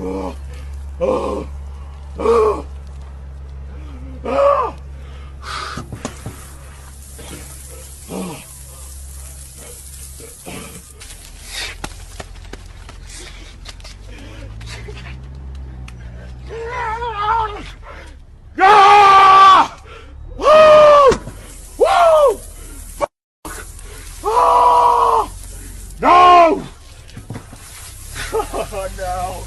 Oh, oh, oh, oh. Ah! Woo! Woo! Oh! No! Oh, no!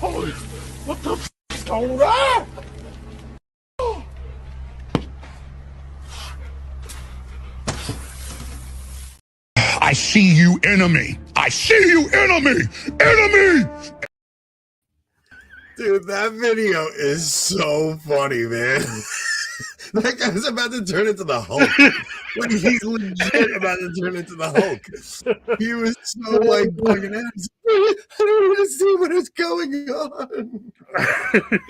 Holy, what the f is going on? I see you, enemy. I see you, enemy. Enemy. Dude, that video is so funny, man. That guy's about to turn into the Hulk. Like, he's legit about to turn into the Hulk. He was so, like, bugging out. I don't want to see what is going on.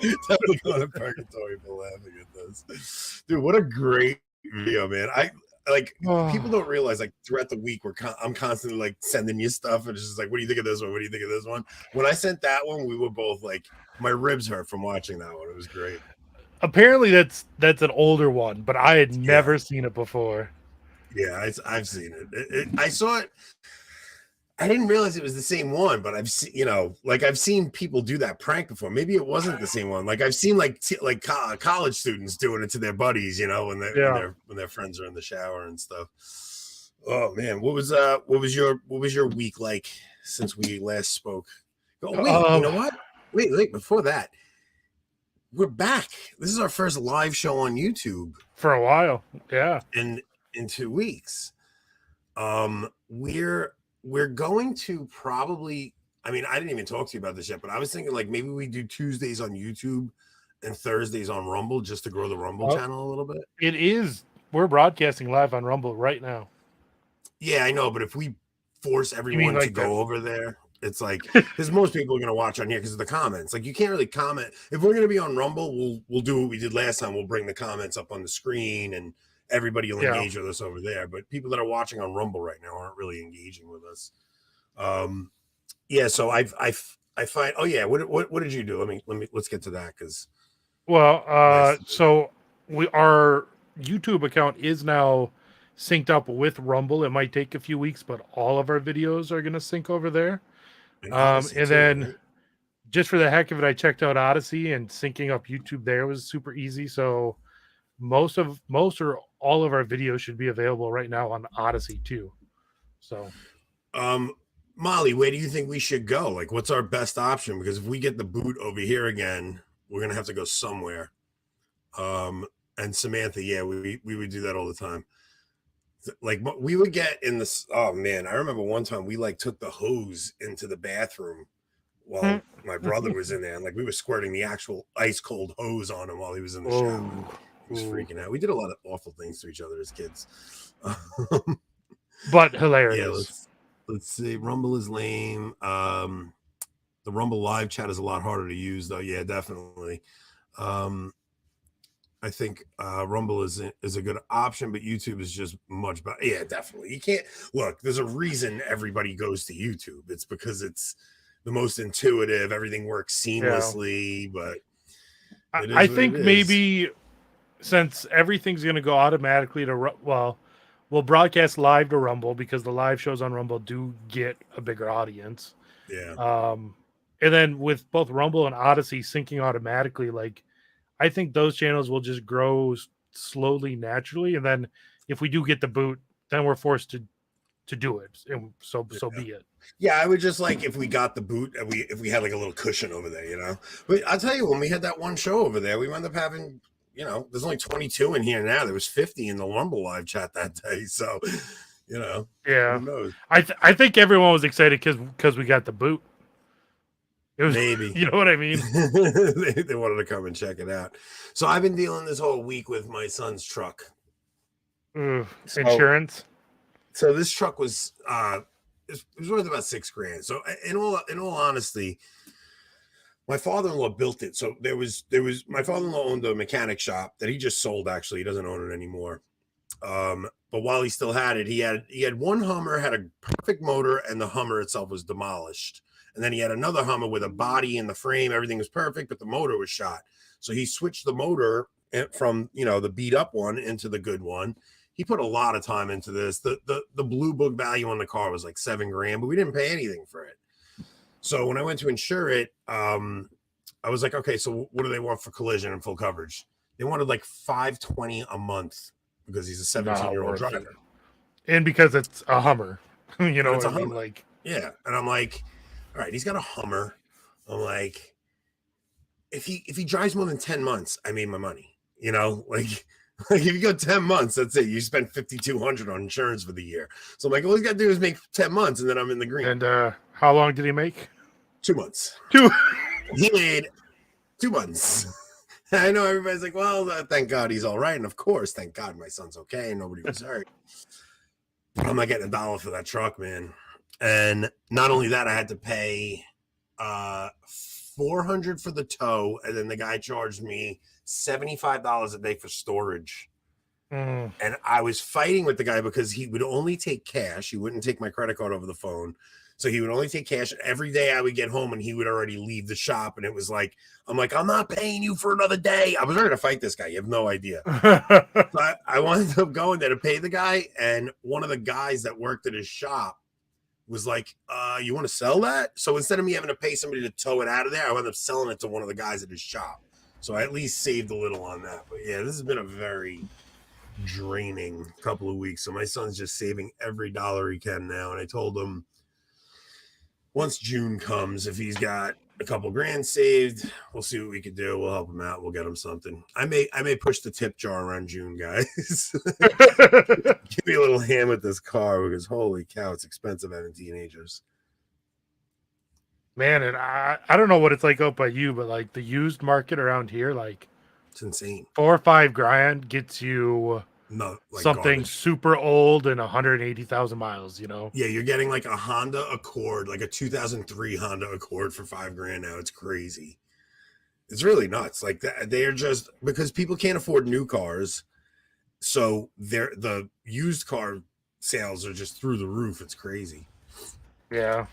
Definitely going to purgatory for laughing at this. Dude, what a great video, man. People don't realize, like, throughout the week, I'm constantly, like, sending you stuff, and it's just like, what do you think of this one? What do you think of this one? When I sent that one, we were both, like, my ribs hurt from watching that one. It was great. Apparently that's an older one, but I had never seen it before. Yeah, I've seen it. I saw it. I didn't realize it was the same one, but I've seen, I've seen people do that prank before. Maybe it wasn't the same one. Like, I've seen college students doing it to their buddies, when their friends are in the shower and stuff. Oh man, what was your week like since we last spoke? Oh wait, you know what? Wait, before that, we're back. This is our first live show on YouTube for a while. Yeah. In 2 weeks. We're going to probably, I didn't even talk to you about this yet, but I was thinking like maybe we do Tuesdays on YouTube and Thursdays on Rumble just to grow the Rumble channel a little bit. It is. We're broadcasting live on Rumble right now. Yeah, I know, but if we force everyone to go over there, it's like, because most people are going to watch on here because of the comments. Like, you can't really comment. If we're going to be on Rumble, we'll do what we did last time. We'll bring the comments up on the screen and everybody will engage with us over there. But people that are watching on Rumble right now aren't really engaging with us. So I find. Oh yeah, what did you do? Let's get to that because. Well, so our YouTube account is now synced up with Rumble. It might take a few weeks, but all of our videos are going to sync over there. And then just for the heck of it, I checked out Odyssey, and syncing up YouTube there was super easy. So most or all of our videos should be available right now on Odyssey too. So, Molly, where do you think we should go? Like, what's our best option? Because if we get the boot over here again, we're gonna have to go somewhere. And Samantha, we would do that all the time. Like, we would get in this. Oh man, I remember one time we took the hose into the bathroom while my brother was in there, and we were squirting the actual ice cold hose on him while he was in the shower. He was freaking out. We did a lot of awful things to each other as kids, but hilarious. Yeah, let's see. Rumble is lame. The Rumble live chat is a lot harder to use, though. Yeah, definitely. I think Rumble is a good option, but YouTube is just much better. Yeah, definitely. You can't look. There's a reason everybody goes to YouTube. It's because it's the most intuitive. Everything works seamlessly. But I think maybe since everything's going to go automatically to we'll broadcast live to Rumble because the live shows on Rumble do get a bigger audience. Yeah. And then with both Rumble and Odyssey syncing automatically, I think those channels will just grow slowly, naturally. And then if we do get the boot, then we're forced to do it. And so be it. Yeah, I would just if we got the boot and if we had a little cushion over there, But I'll tell you, when we had that one show over there, we wound up having, there's only 22 in here now. There was 50 in the Rumble live chat that day. So, yeah. Who knows? I think everyone was excited because we got the boot. It was, maybe, you know what I mean? they wanted to come and check it out. So I've been dealing this whole week with my son's truck. Insurance. So this truck was it was worth about $6,000. So in all honesty, my father-in-law built it. So there was my father-in-law owned a mechanic shop that he just sold. Actually, he doesn't own it anymore. But But while he still had it, he had one Hummer, had a perfect motor, and the Hummer itself was demolished. And then he had another Hummer with a body and the frame, everything was perfect, but the motor was shot. So he switched the motor from, the beat up one into the good one. He put a lot of time into this. The blue book value on the car was like $7,000, but we didn't pay anything for it. So when I went to insure it, I was like, okay, so what do they want for collision and full coverage? They wanted like $520 a month because he's a 17-year-old driver. And because it's a Hummer. You know what I mean? Hummer. Like, yeah. And I'm like, all right, he's got a Hummer. I'm like, if he drives more than 10 months, I made my money. Like if you go 10 months, that's it. You spend $5,200 on insurance for the year. So I'm like, all he's got to do is make 10 months, and then I'm in the green. And how long did he make? 2 months. He made 2 months. I know everybody's like, well, thank God he's all right. And of course, thank God my son's okay and nobody was hurt. I'm not getting $1 for that truck, man. And not only that, I had to pay $400 for the tow, and then the guy charged me $75 a day for storage. And I was fighting with the guy because he would only take cash. He wouldn't take my credit card over the phone. So he would only take cash. Every day I would get home and he would already leave the shop. And it was like, I'm like, I'm not paying you for another day. I was ready to fight this guy. You have no idea. So I wound up going there to pay the guy. And one of the guys that worked at his shop was like, you want to sell that? So instead of me having to pay somebody to tow it out of there, I wound up selling it to one of the guys at his shop. So I at least saved a little on that. But yeah, this has been a very draining couple of weeks. So my son's just saving every dollar he can now. And I told him, once June comes, if he's got a couple grand saved, we'll see what we can do. We'll help him out. We'll get him something. I may push the tip jar around June, guys. Give me a little hand with this car because holy cow, it's expensive having teenagers. Man, and I don't know what it's like out by you, but like the used market around here, like it's insane. $4 or $5 gets you something garbage. super old and 180,000 miles, Yeah, you're getting like a Honda Accord, like a 2003 Honda Accord for $5,000 now. It's crazy. It's really nuts. Like that, they are just because people can't afford new cars, so the used car sales are just through the roof. It's crazy. Yeah.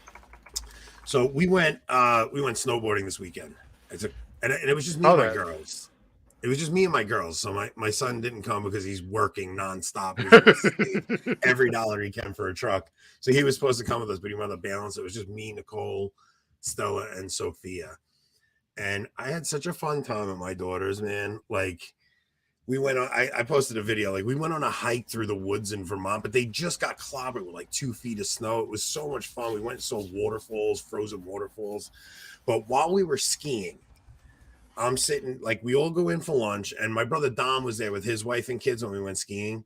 So we went snowboarding this weekend. And it was just me and my girls. It was just me and my girls. So my son didn't come because he's working nonstop. He's every dollar he can for a truck. So he was supposed to come with us, but he wanted to balance. It was just me, Nicole, Stella, and Sophia. And I had such a fun time at my daughter's, man. Like we went on, I posted a video, like we went on a hike through the woods in Vermont, but they just got clobbered with like 2 feet of snow. It was so much fun. We went and saw waterfalls, frozen waterfalls. But while we were skiing, I'm sitting, like we all go in for lunch, and my brother Dom was there with his wife and kids when we went skiing.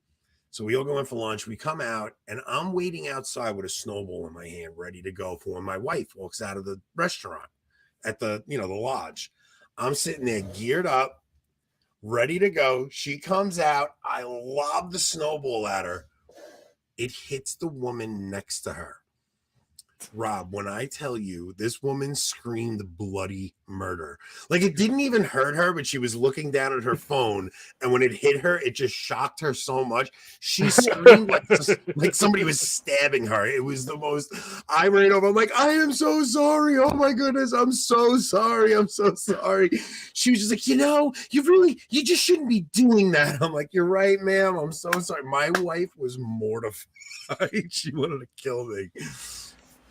So we all go in for lunch. We come out, and I'm waiting outside with a snowball in my hand, ready to go for when my wife walks out of the restaurant at the lodge. I'm sitting there geared up, ready to go. She comes out. I lob the snowball at her. It hits the woman next to her. Rob, when I tell you, this woman screamed bloody murder. Like it didn't even hurt her, but she was looking down at her phone, and when it hit her, it just shocked her so much. She screamed like somebody was stabbing her. It was the most. I ran over. I'm like, I am so sorry. Oh my goodness, I'm so sorry. I'm so sorry. She was just like, you just shouldn't be doing that. I'm like, you're right, ma'am. I'm so sorry. My wife was mortified. She wanted to kill me.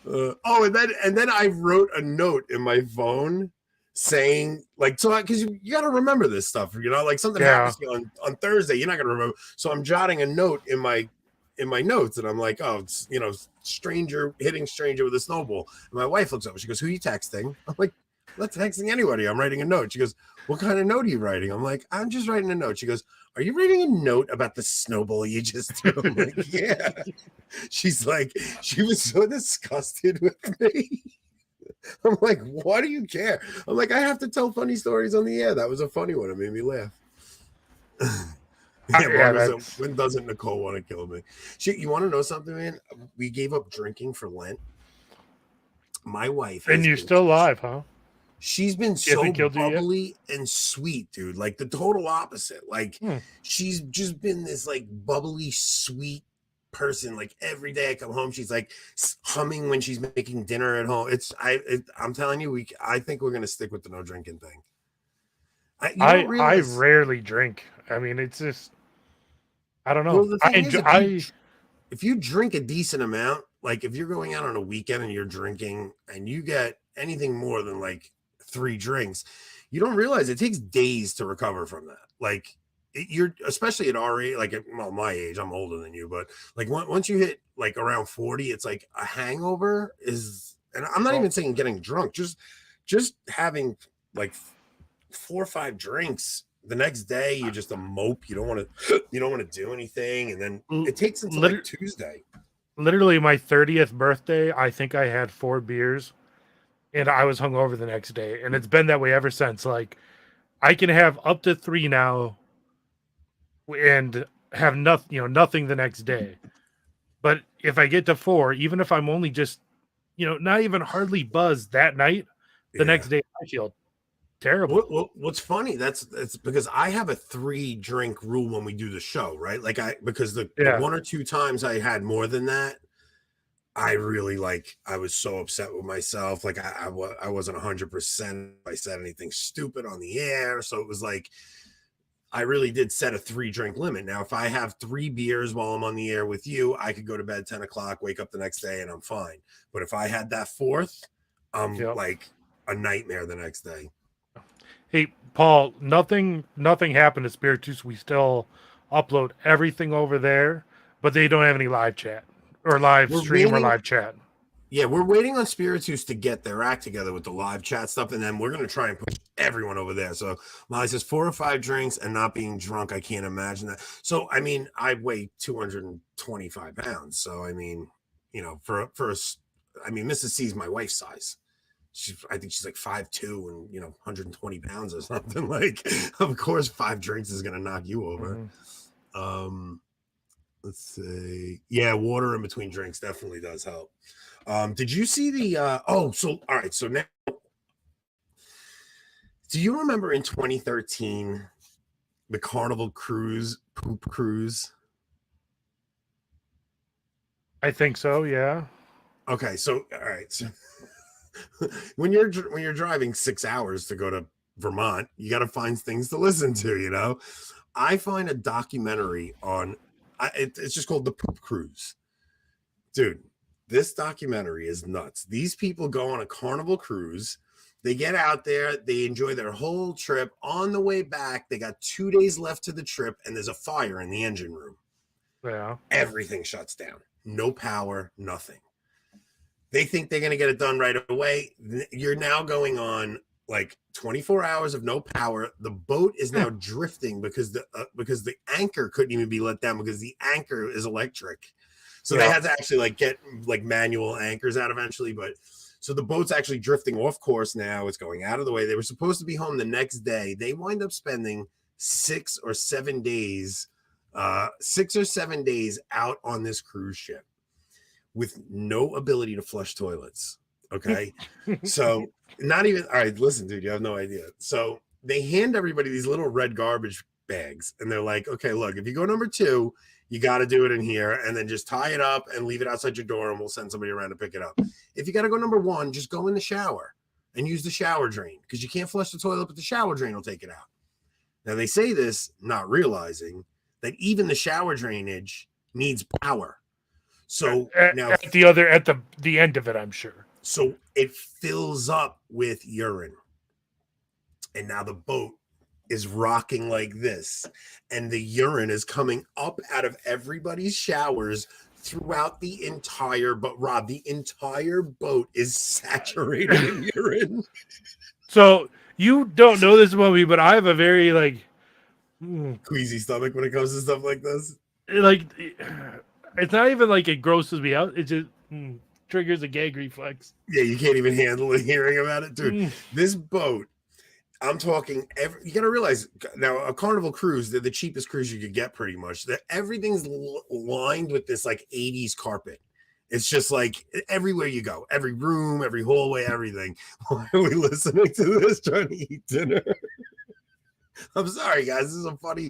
And then I wrote a note in my phone saying, like, so because you got to remember this stuff, like something happens to you on Thursday, you're not going to remember. So I'm jotting a note in my notes, and I'm like, oh, it's, stranger hitting stranger with a snowball. And my wife looks over, she goes, who are you texting? I'm like, not texting anybody. I'm writing a note. She goes, what kind of note are you writing? I'm like, I'm just writing a note. She goes, are you writing a note about the snowball you just threw? I'm like, yeah. She's like, she was so disgusted with me. I'm like, why do you care? I'm like, I have to tell funny stories on the air. That was a funny one. It made me laugh. When doesn't Nicole want to kill me? You want to know something, man? We gave up drinking for Lent. My wife. And you're still alive, huh? She's been She hasn't so killed you yet? bubbly and sweet, dude. Like the total opposite. Like she's just been this like bubbly, sweet person. Like every day I come home, she's like humming when she's making dinner at home. I'm telling you, I think we're gonna stick with the no drinking thing. You don't I realize. rarely drink. I mean, it's just I don't Well, know. the I thing is, enjoy. I if you drink a decent amount, like if you're going out on a weekend and you're drinking and you get anything more than like 3 drinks, you don't realize it takes days to recover from that. Like you're especially at our age, like well, my age, I'm older than you, but like once you hit like around 40, it's like a hangover is, and I'm not well, even saying getting drunk, just having like 4 or 5 drinks. The next day, you're just a mope. You don't want to do anything, and then it takes until like Tuesday. literally my 30th birthday, I think I had 4 beers, and I was hungover the next day, and it's been that way ever since. Like I can have up to 3 now, and have nothing the next day. But if I get to 4, even if I'm only just not even hardly buzzed that night, the next day I feel terrible. What's funny? That's because I have a 3 drink rule when we do the show, right? Like because the 1 or 2 times I had more than that, I really I was so upset with myself. Like I wasn't 100%. I said anything stupid on the air, so it was like I really did set a 3 drink limit. Now, if I have 3 beers while I'm on the air with you, I could go to bed 10 o'clock, wake up the next day, and I'm fine. But if I had that 4th, I'm like a nightmare the next day. Hey, Paul, nothing happened to Spiritus. We still upload everything over there, but they don't have any live chat or live stream or live chat. Yeah, we're waiting on Spiritus to get their act together with the live chat stuff, and then we're going to try and push everyone over there. So Molly says 4 or 5 drinks and not being drunk. I can't imagine that. So, I mean, I weigh 225 pounds. So, I mean, Mrs. C's my wife's size. I think she's like 5'2" and 120 pounds or something. Like, of course, 5 drinks is going to knock you over. Let's see. Yeah, water in between drinks definitely does help. Did you see the all right, so now do you remember in 2013 the Carnival Cruise poop cruise? I think so, yeah. Okay, so all right, so when you're driving 6 hours to go to Vermont, you got to find things to listen to, I find a documentary on it's just called The Poop Cruise. Dude, this documentary is nuts. These people go on a Carnival cruise. They get out there. They enjoy their whole trip. On the way back, they got 2 days left to the trip, and there's a fire in the engine room. Yeah. Everything shuts down. No power, nothing. They think they're going to get it done right away. You're now going on like 24 hours of no power. The boat is now drifting because the anchor couldn't even be let down because the anchor is electric. So they had to actually get manual anchors out eventually. But so the boat's actually drifting off course now. It's going out of the way. They were supposed to be home the next day. They wind up spending 6 or 7 days out on this cruise ship with no ability to flush toilets. Okay. So not even, all right, listen, dude, you have no idea. So they hand everybody these little red garbage bags and they're like, okay, look, if you go number 2, you got to do it in here and then just tie it up and leave it outside your door and we'll send somebody around to pick it up. If you got to go number 1, just go in the shower and use the shower drain because you can't flush the toilet, but the shower drain will take it out. Now they say this not realizing that even the shower drainage needs power. So now at the end of it, I'm sure. So it fills up with urine. And now the boat is rocking like this. And the urine is coming up out of everybody's showers throughout the entire boat. Rob, the entire boat is saturated in urine. So you don't know this about me, but I have a very queasy stomach when it comes to stuff like this. It's not even like it grosses me out. It just triggers a gag reflex. Yeah, you can't even handle it hearing about it, dude. This boat, I'm talking. You got to realize now, a Carnival cruise, they're the cheapest cruise you could get, pretty much. That everything's lined with this 80s carpet, It's just like everywhere you go, every room, every hallway, everything. Why are we listening to this trying to eat dinner? I'm sorry, guys. This is a funny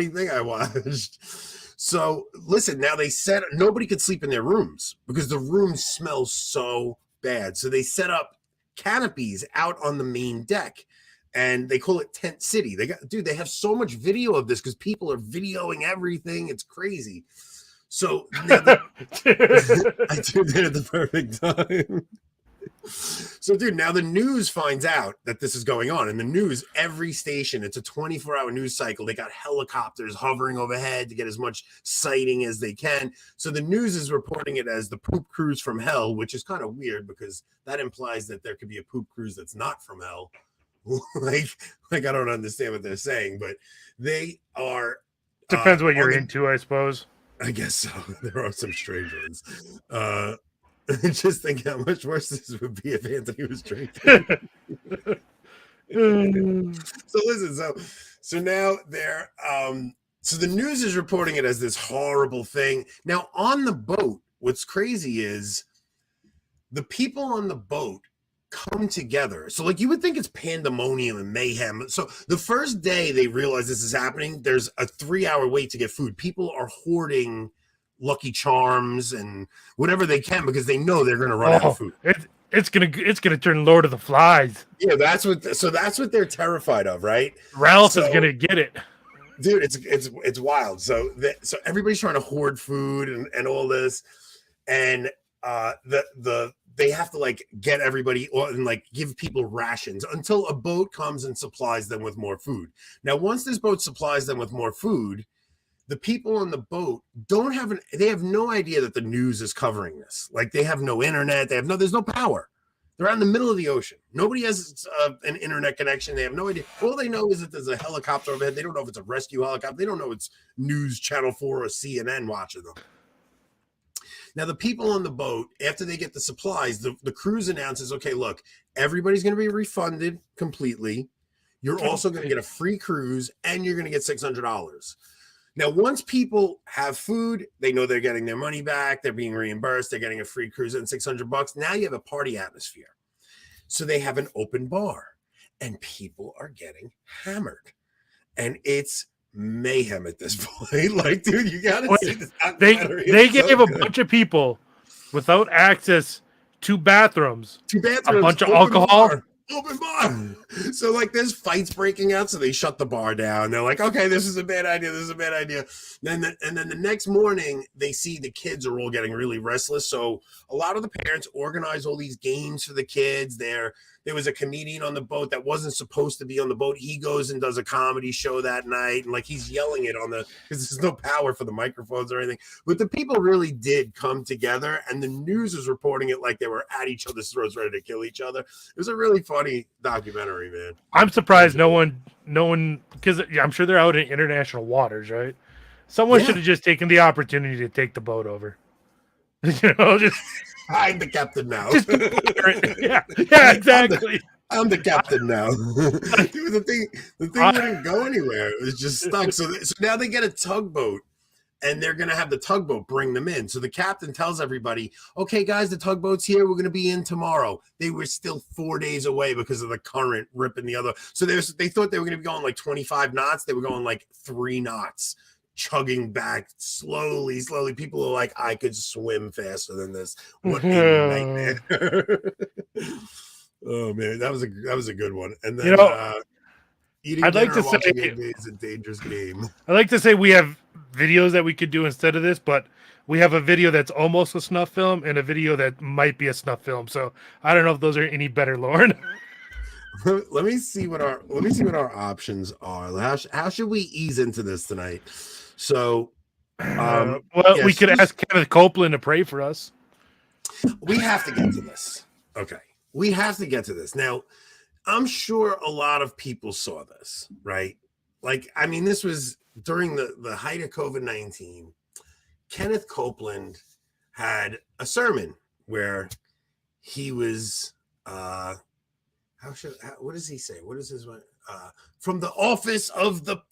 thing I watched. So listen, now they said nobody could sleep in their rooms because the rooms smell so bad. So they set up canopies out on the main deck, and they call it Tent City. They have so much video of this because people are videoing everything. It's crazy. So now I tuned in at the perfect time. So, dude, now the news finds out that this is going on. And the news, every station, it's a 24-hour news cycle. They got helicopters hovering overhead to get as much sighting as they can. So the news is reporting it as the poop cruise from hell, which is kind of weird because that implies that there could be a poop cruise that's not from hell. like I don't understand what they're saying, but they are. Depends what you're into, I suppose. I guess so. There are some strange ones. Just think how much worse this would be if Anthony was drinking. So listen, so now they're so the news is reporting it as this horrible thing. Now on the boat, what's crazy is the people on the boat come together. So like you would think it's pandemonium and mayhem. So the first day they realize this is happening, there's a 3-hour wait to get food. People are hoarding Lucky Charms and whatever they can because they know they're going to run out of food. It's gonna turn Lord of the Flies. Yeah, that's what they're terrified of, right? Ralph is gonna get it, dude. It's wild. So everybody's trying to hoard food and all this, and they have to like get everybody and like give people rations until a boat comes and supplies them with more food. Now, once this boat supplies them with more food, the people on the boat they have no idea that the news is covering this. Like they have no internet. There's no power. They're out in the middle of the ocean. Nobody has an internet connection. They have no idea. All they know is that there's a helicopter overhead. They don't know if it's a rescue helicopter. They don't know it's News Channel 4 or CNN watching them. Now, the people on the boat, after they get the supplies, the cruise announces, okay, look, everybody's going to be refunded completely. You're also going to get a free cruise, and you're going to get $600. Now, once people have food, they know they're getting their money back. They're being reimbursed. They're getting a free cruise and $600. Now you have a party atmosphere. So they have an open bar, and people are getting hammered. And it's mayhem at this point. Like, dude, you gotta see this documentary. They gave a bunch of people without access to bathrooms, a bunch of alcohol, open bar. So like there's fights breaking out, so they shut the bar down. They're like, okay, this is a bad idea. And then the next morning they see the kids are all getting really restless. So a lot of the parents organize all these games for the kids. There was a comedian on the boat that wasn't supposed to be on the boat. He goes and does a comedy show that night, and like he's yelling it because there's no power for the microphones or anything. But the people really did come together, and the news is reporting it like they were at each other's throats, ready to kill each other. It was a really funny documentary, man. I'm surprised no one, because I'm sure they're out in international waters, right? Someone should have just taken the opportunity to take the boat over. Just. I'm the captain now. Yeah, exactly. I'm the captain now. Dude, the thing didn't go anywhere. It was just stuck. So now they get a tugboat, and they're going to have the tugboat bring them in. So the captain tells everybody, okay, guys, the tugboat's here. We're going to be in tomorrow. They were still 4 days away because of the current ripping the other. So they thought they were going to be going like 25 knots. They were going like 3 knots. Chugging back slowly. People are like, I could swim faster than this. What a nightmare. Oh man, that was a good one. And then eating I'd like dinner to and watching say NBA is a dangerous game. I'd like to say we have videos that we could do instead of this, but we have a video that's almost a snuff film and a video that might be a snuff film. So I don't know if those are any better, Lauren. Let me see what our options are. How should we ease into this tonight? So, we could ask Kenneth Copeland to pray for us. We have to get to this. Okay. We have to get to this. Now, I'm sure a lot of people saw this, right? Like, I mean, this was during the height of COVID-19. Kenneth Copeland had a sermon where he was, what does he say? What is his one? From the office of the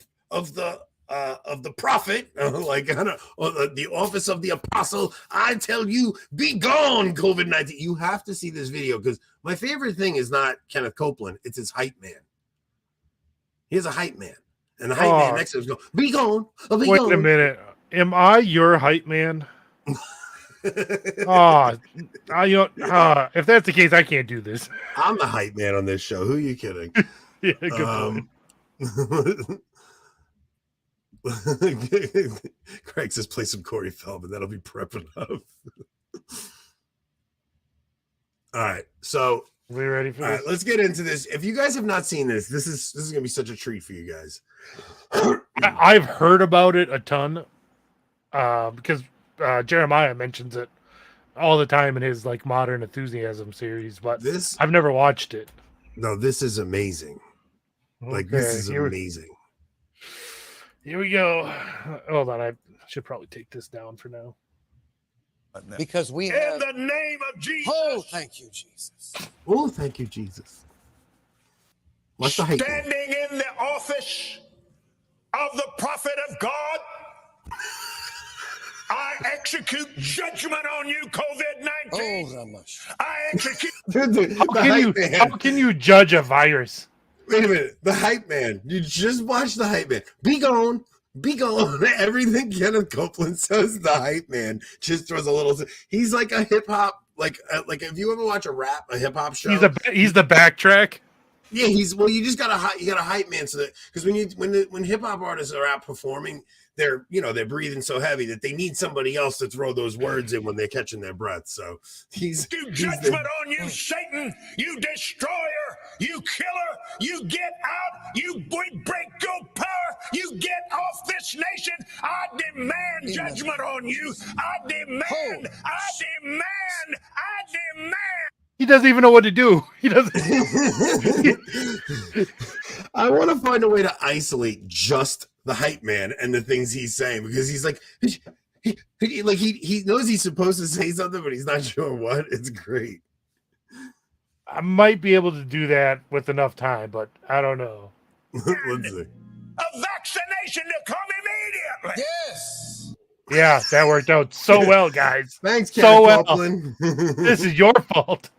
of the prophet, like I don't know, or the office of the apostle. I tell you, be gone, COVID-19. You have to see this video because my favorite thing is not Kenneth Copeland; it's his hype man. He has a hype man, and the hype man next to him goes, "Be gone, be Wait gone." a minute. Am I your hype man? Oh, if that's the case, I can't do this. I'm the hype man on this show. Who are you kidding? Yeah, good point. Craig says play some Corey Feldman. That'll be prepping up. All right, so We ready for all this? right, let's get into this. If you guys have not seen this, this is gonna be such a treat for you guys. I've heard about it a ton because Jeremiah mentions it all the time in his like Modern Enthusiasm series, but I've never watched it. No, this is amazing. Like this is amazing. Here we go. Hold on, I should probably take this down for now. Because we have... In the name of Jesus. Oh, thank you, Jesus. Oh, thank you, Jesus. What's the hype? Standing in the office of the prophet of God, I execute judgment on you, COVID-19. Oh, Ramash. I execute. How can you judge a virus? Wait a minute. The hype man. You just watch the hype man. Be gone. Be gone. Everything Kenneth Copeland says, the hype man just throws a little. He's like a hip hop, like if you ever watch a hip hop show. He's the backtrack. Yeah, you just got a hype man so that because when hip hop artists are out performing, they're breathing so heavy that they need somebody else to throw those words in when they're catching their breath. So he's judgment on you, Satan, you destroyer, you killer, you get out, you break your power, you get off this nation. I demand judgment on you. I demand. He doesn't even know what to do. He doesn't. I want to find a way to isolate just the hype man and the things he's saying because he's like, he knows he's supposed to say something, but he's not sure what. It's great. I might be able to do that with enough time, but I don't know. Let's see. A vaccination to come immediately. Yes. Yeah, that worked out so well, guys. Thanks, Kenneth well. Copeland. This is your fault.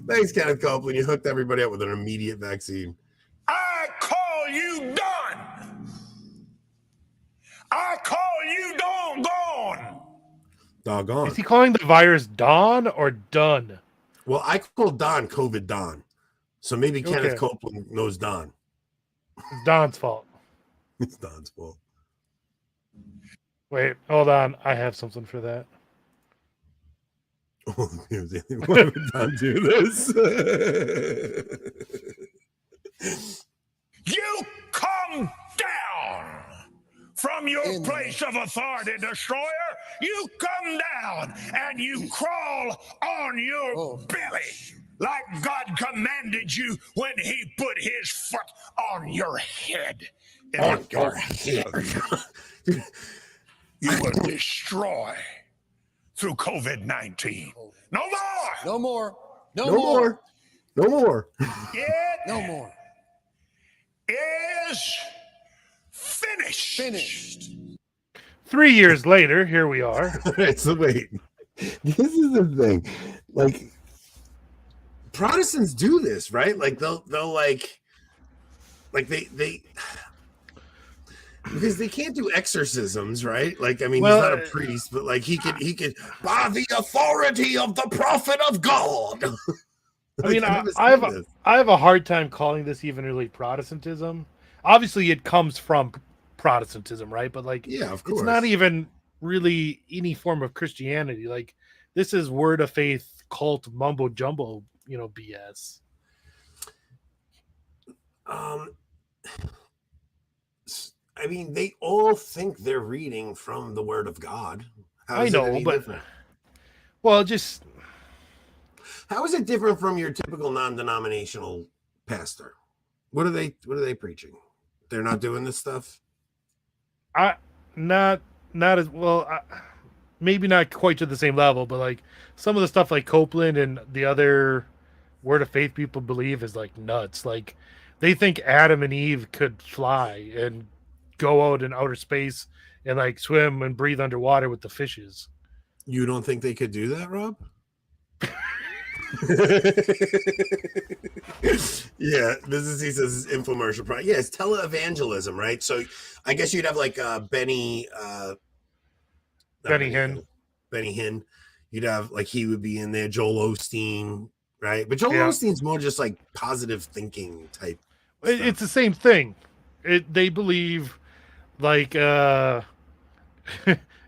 Thanks, Kenneth Copeland. You hooked everybody up with an immediate vaccine. I call you done. I call you doggone. Doggone. Is he calling the virus Dawn or done? Well, I call Don COVID Don. So maybe Kenneth Copeland knows Don. It's Don's fault. It's Don's fault. Wait, hold on. I have something for that. Oh, why would Don do this? You come down from your place of authority, destroyer. You come down and you crawl on your belly like God commanded you when he put his foot on your head. On your head. You will destroy through COVID-19. No more. No more. No more. No more. No more. Is finished. Finished. 3 years later, here we are. All right, so wait. This is the thing. Like, Protestants do this, right? Like they'll like they because they can't do exorcisms, right? Like, I mean, he's not a priest, but like he could by the authority of the prophet of God. I mean, I have a hard time calling this even really Protestantism. Obviously, it comes from Protestantism, right? But like, yeah, of course, it's not even really any form of Christianity. Like, this is word of faith cult mumbo jumbo, BS. I mean, they all think they're reading from the Word of God. I know, but well, just how is it different from your typical non-denominational pastor? What are they preaching? They're not doing this stuff. Not as well. Maybe not quite to the same level, but like some of the stuff like Copeland and the other Word of Faith people believe is like nuts. Like they think Adam and Eve could fly and go out in outer space and like swim and breathe underwater with the fishes. You don't think they could do that, Rob? Yeah, he says infomercial product. Yeah, it's teleevangelism, right? So I guess you'd have like Benny Hinn. Benny Hinn. You'd have like he would be in there, Joel Osteen, right? But Joel Osteen's more just like positive thinking type. It's the same thing. They believe like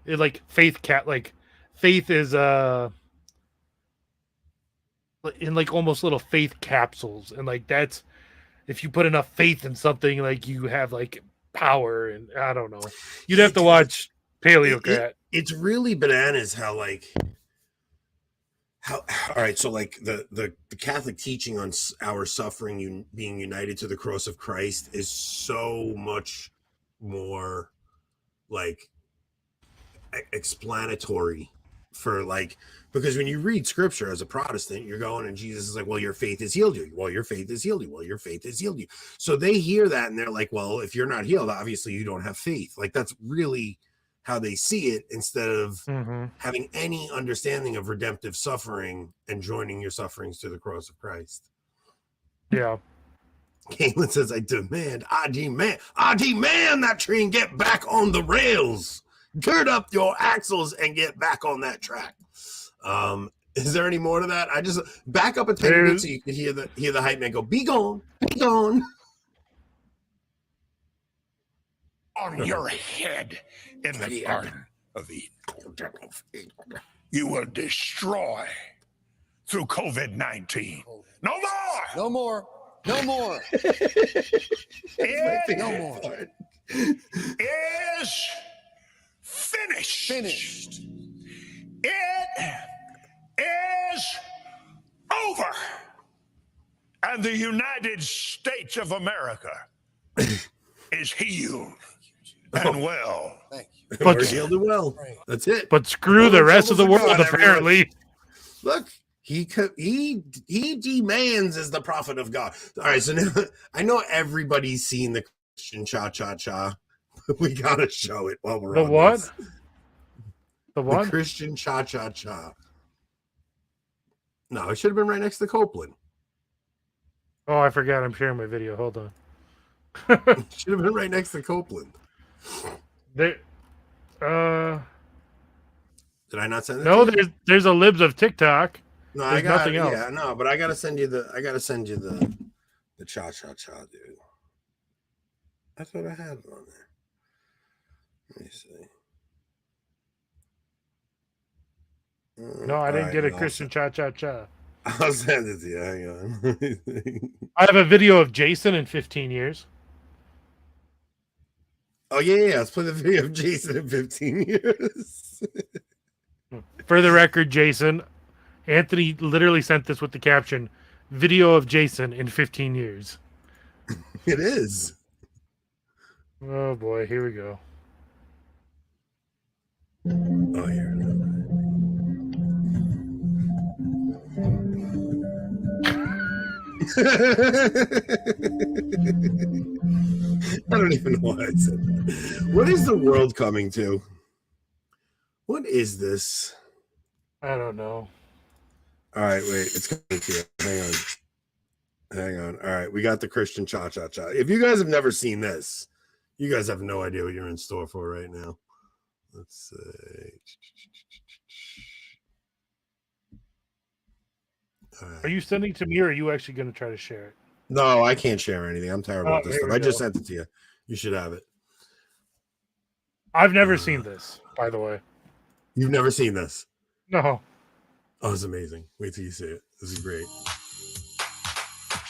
like faith is in like almost little faith capsules, and like that's if you put enough faith in something, like you have like power, and I don't know. You'd have to watch Paleocat. It's really bananas how all right, so like the Catholic teaching on our suffering being united to the cross of Christ is so much more like explanatory for like, because when you read scripture as a Protestant, you're going and Jesus is like, well, your faith has healed you. Well, your faith has healed you. Well, your faith has healed you. So they hear that and they're like, well, if you're not healed, obviously you don't have faith. Like that's really how they see it, instead of having any understanding of redemptive suffering and joining your sufferings to the cross of Christ. Yeah. Caitlin says, I demand that train get back on the rails. Gird up your axles and get back on that track. Is there any more to that? I just back up a 10 minutes so you can hear the hype man go, be gone, be gone. On your head in the Garden of Eden. You will destroy through COVID-19. No more! No more. No more. No more. Is finished. Finished. It is over. And the United States of America is healed and well. Thank you. But we're healed and well. That's it. But screw the rest of the world, apparently. Look, he demands as the prophet of God. All right, so now I know everybody's seen the Christian cha-cha-cha. We gotta show it while we're on what? this. The what? The Christian cha-cha-cha. No, it should have been right next to Copeland. Oh, I forgot. I'm sharing my video. Hold on. It should have been right next to Copeland. There, Did I not send it? no, there's a libs of TikTok. No, there's I got nothing else. Yeah, no, but I gotta send you the cha cha cha, dude. I thought I had it on there. Let me see. No, I didn't get a Christian cha cha cha. I'll send it to you. Hang on. I have a video of Jason in 15 years. Oh yeah. Let's play the video of Jason in 15 years. For the record, Jason, Anthony literally sent this with the caption, "Video of Jason in 15 years." It is. Oh boy, here we go. Oh, here. I don't even know why I said that. What is the world coming to? What is this? I don't know. All right, wait. It's coming to you. Hang on. All right, we got the Christian cha-cha-cha. If you guys have never seen this, you guys have no idea what you're in store for right now. Let's see. Are you sending it to me, or are you actually going to try to share it? No, I can't share anything. I'm terrible at this stuff. I just go. sent it to you. You should have it. I've never seen this, by the way. You've never seen this? No. Oh, it's amazing. Wait till you see it. This is great.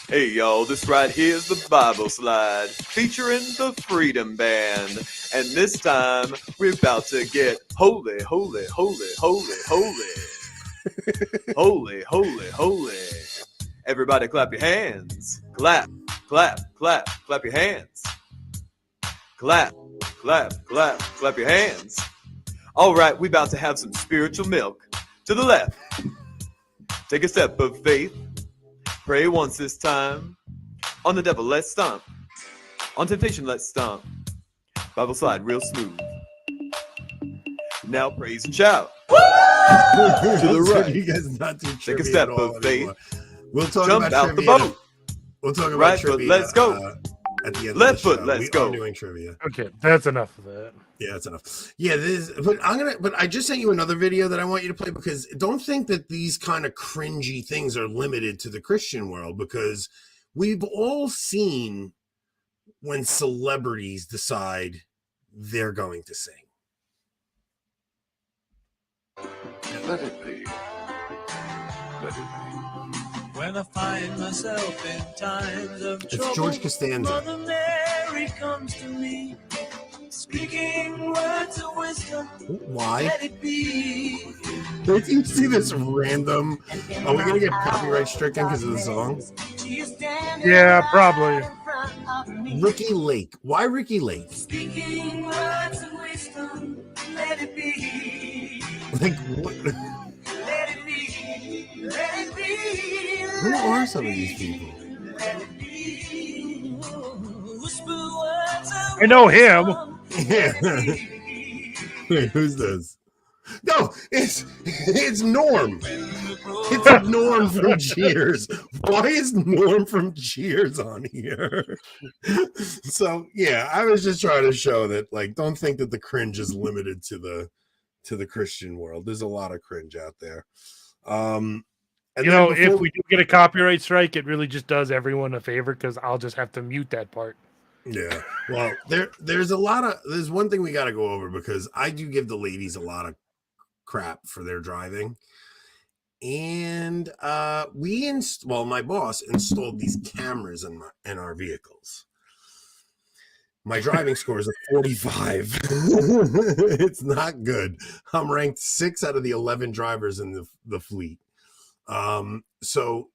Hey y'all, this right here is the Bible Slide featuring the Freedom Band. And this time we're about to get holy, holy, holy, holy, holy. Holy, holy, holy. Everybody clap your hands. Clap, clap, clap, clap your hands. Clap, clap, clap, clap your hands. All right, we about to have some spiritual milk. To the left. Take a step of faith. Pray once this time. On the devil, let's stomp. On temptation, let's stomp. Bible slide real smooth. Now praise and shout. To the right. You guys not do Take a trivia step at all of faith. anymore. We'll talk Jump about out the trivia. boat. We'll talk about Right foot, trivia. let's go. At the end Left of the foot, show. let's We go. are doing trivia. Okay, that's enough of that. Yeah, that's enough. Yeah, but I just sent you another video that I want you to play, because don't think that these kind of cringy things are limited to the Christian world, because we've all seen when celebrities decide they're going to sing. Let it be. Let it be. When I find myself in times of trouble, It's George Costanza. Mother Mary comes to me, speaking words of wisdom. Why? Let it be. Did you see this random? Are we gonna get copyright stricken because of the song? Yeah, probably. Ricky Lake. Why Ricky Lake? Speaking words of wisdom. Let it be. Like what? Let it be. Let it be. Who are some of these people? Let it be. Whisper words of I know him. Yeah. Wait, who's this? No, it's Norm. It's Norm from Cheers. Why is Norm from Cheers on here? So yeah, I was just trying to show that, like, don't think that the cringe is limited to the Christian world. There's a lot of cringe out there. And You know, if we do get a copyright strike, it really just does everyone a favor, because I'll just have to mute that part. yeah, well, there's one thing we got to go over, because I do give the ladies a lot of crap for their driving, and my boss installed these cameras in our vehicles. My driving score is a 45. It's not good. I'm ranked 6 out of the 11 drivers in the fleet. So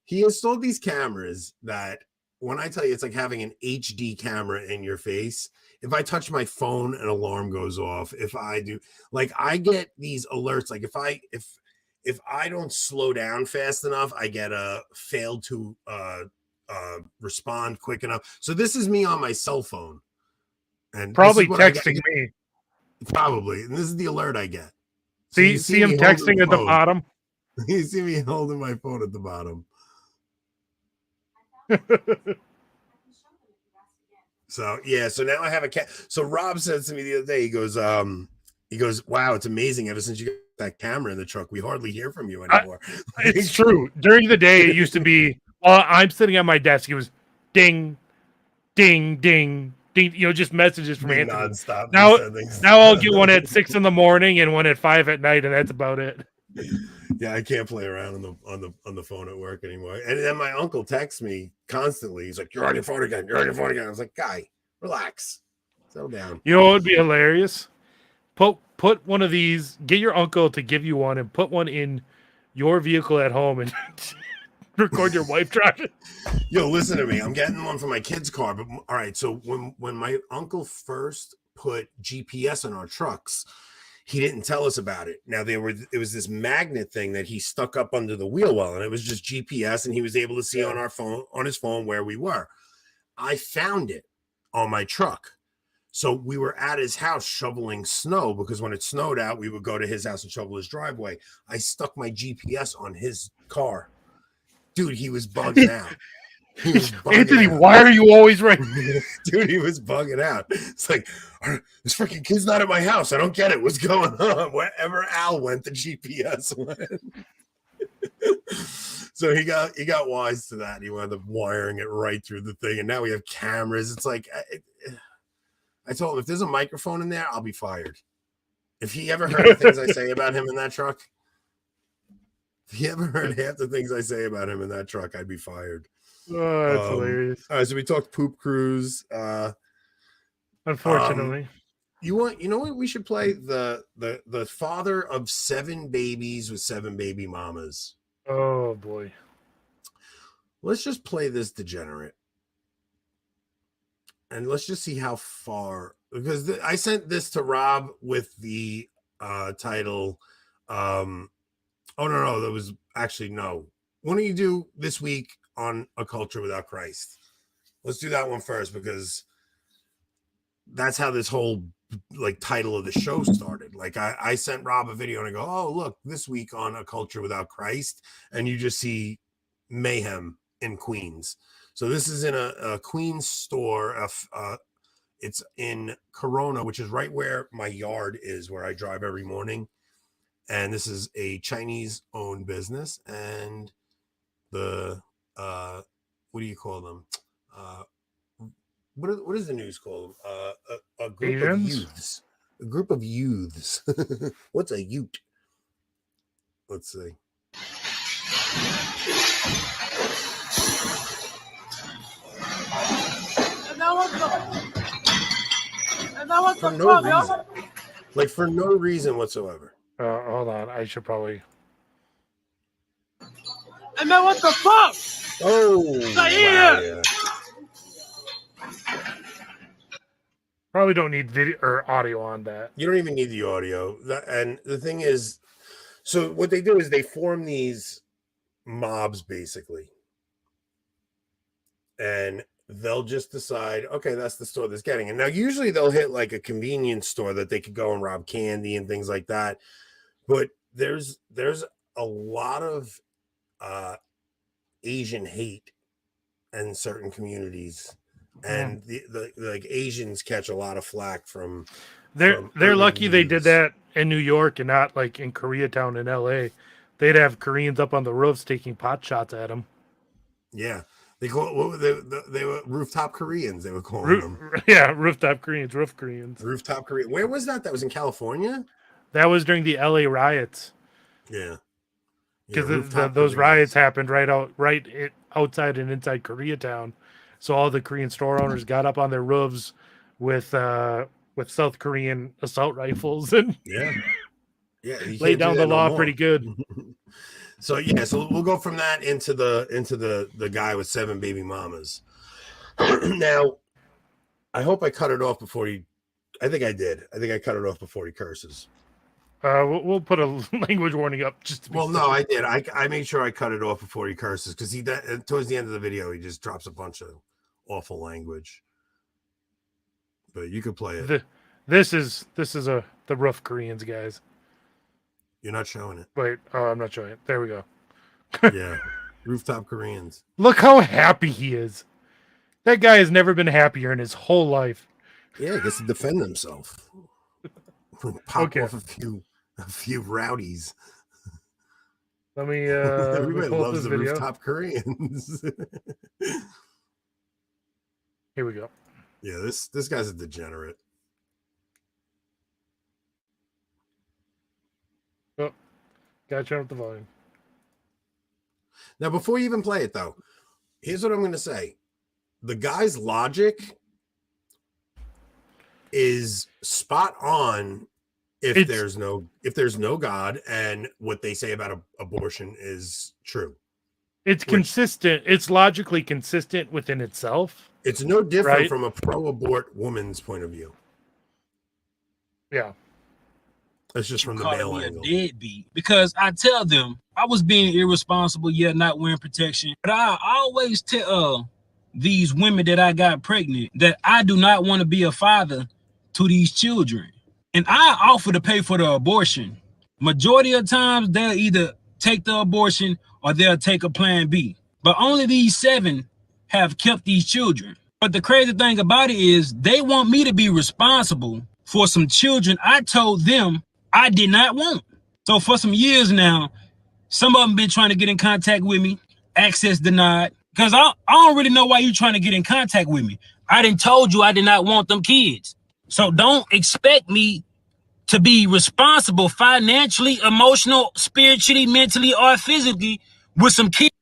he installed these cameras that, when I tell you, it's like having an HD camera in your face. If I touch my phone, an alarm goes off. If I do, like, I get these alerts. Like if I don't slow down fast enough, I get a failed to respond quick enough. So this is me on my cell phone, and Probably texting me. Probably, and this is the alert I get. So See him texting at the bottom. You see me holding my phone at the bottom. So yeah, so now I have a cat. So Rob said to me the other day, he goes, wow, it's amazing. Ever since you got that camera in the truck, we hardly hear from you anymore. It's true. During the day, it used to be, I'm sitting at my desk. It was ding, ding, ding, ding. You know, just messages from Anthony. Non-stop. Now I'll get one at 6 a.m. and one at 5 p.m, and that's about it. Yeah, I can't play around on the phone at work anymore. And then my uncle texts me constantly. He's like, "You're on your phone again. You're on your phone again." I was like, "Guy, relax, settle down." You know what would be hilarious? Put one of these. Get your uncle to give you one, and put one in your vehicle at home, and record your wife driving. Yo, listen to me. I'm getting one for my kid's car. But all right, so when my uncle first put GPS in our trucks, he didn't tell us about it. Now it was this magnet thing that he stuck up under the wheel well, and it was just GPS, and he was able to see on his phone where we were. I found it on my truck. So we were at his house shoveling snow, because when it snowed out, we would go to his house and shovel his driveway. I stuck my GPS on his car. Dude, he was bugging out. Anthony, why are you always right? Dude, he was bugging out. It's like, this freaking kid's not at my house. I don't get it. What's going on? Wherever Al went, the GPS went. So he got wise to that. He wound up wiring it right through the thing. And now we have cameras. It's like, I told him, if there's a microphone in there, I'll be fired. If he ever heard the things I say about him in that truck, if he ever heard half the things I say about him in that truck, I'd be fired. Oh, that's hilarious. All right, so we talked poop cruise. Unfortunately, you know what we should play? The father of 7 babies with 7 baby mamas. Oh boy. Let's just play this degenerate, and let's just see how far. Because I sent this to Rob with the title. Oh no, that was actually no. What do you do this week on A Culture Without Christ? Let's do that one first, because that's how this whole like title of the show started. Like I sent Rob a video and I go, oh, look, this week on A Culture Without Christ. And you just see mayhem in Queens. So this is in a Queens store. It's in Corona, which is right where my yard is, where I drive every morning. And this is a Chinese-owned business. And the, what do you call them? What is the news called? A group Asians? of youths. A group of youths. What's a ute? Let's see. For no reason. Like for no reason whatsoever. Hold on. I should probably. And then what the fuck? Oh, wow, yeah. Probably don't need video or audio on that. You don't even need the audio. And the thing is, so what they do is they form these mobs basically. And they'll just decide, okay, that's the store that's getting it. Now, usually they'll hit like a convenience store that they could go and rob candy and things like that. But there's a lot of Asian hate in certain communities. And the like Asians catch a lot of flack from. They're lucky they did that in New York and not like in Koreatown in LA. They'd have Koreans up on the roofs taking pot shots at them. Yeah, they were Rooftop Koreans. They were calling them. Yeah, Rooftop Koreans, Roof Koreans. Rooftop Korean. Where was that? That was in California. That was during the LA riots. Yeah, because those riots happened right outside and inside Koreatown. So all the Korean store owners got up on their roofs with South Korean assault rifles and laid down the law pretty good. So we'll go from that into the guy with 7 baby mamas. Now, I hope I cut it off before he. I think I did. I think I cut it off before he curses. We'll put a language warning up just to be no, I did. I made sure I cut it off before he curses because towards the end of the video he just drops a bunch of awful language. But you could play it. This is the Roof Koreans, guys. You're not showing it. Wait, I'm not showing it. There we go. Yeah, Rooftop Koreans. Look how happy he is. That guy has never been happier in his whole life. Yeah, he gets to defend himself. Pop off a few rowdies. Let me. Everybody loves the video. Rooftop Koreans. Here we go. Yeah, this guy's a degenerate. Oh, gotta turn up the volume. Now, before you even play it, though, here's what I'm going to say: the guy's logic is spot on. If there's no God and what they say about abortion is true. It's consistent. It's logically consistent within itself. It's no different from a pro-abort woman's point of view. Yeah. It's just from the male angle. Deadbeat. Because I tell them I was being irresponsible, not wearing protection. But I always tell these women that I got pregnant that I do not want to be a father to these children. And I offer to pay for the abortion. Majority of times, they'll either take the abortion or they'll take a plan B. But only these 7 have kept these children. But the crazy thing about it is they want me to be responsible for some children I told them I did not want. So for some years now, some of them been trying to get in contact with me, access denied. Because I don't really know why you're trying to get in contact with me. I done told you I did not want them kids. So don't expect me to be responsible financially, emotional, spiritually, mentally, or physically with some kids.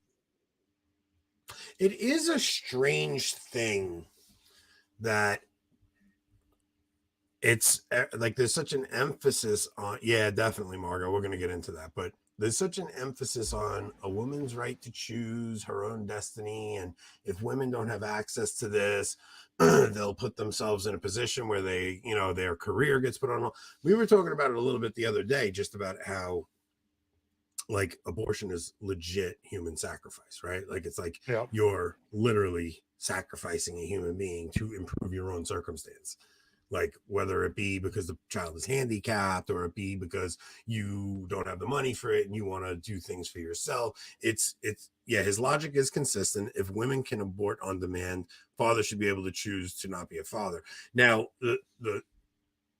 It is a strange thing that it's like there's such an emphasis on, definitely, Margo, we're going to get into that, but there's such an emphasis on a woman's right to choose her own destiny. And if women don't have access to this, they'll put themselves in a position where they, their career gets put on hold. We were talking about it a little bit the other day, just about how like abortion is legit human sacrifice, right? Like it's like you're literally sacrificing a human being to improve your own circumstance. Like whether it be because the child is handicapped or it be because you don't have the money for it and you want to do things for yourself. It's yeah, his logic is consistent. If women can abort on demand, fathers should be able to choose to not be a father. Now, the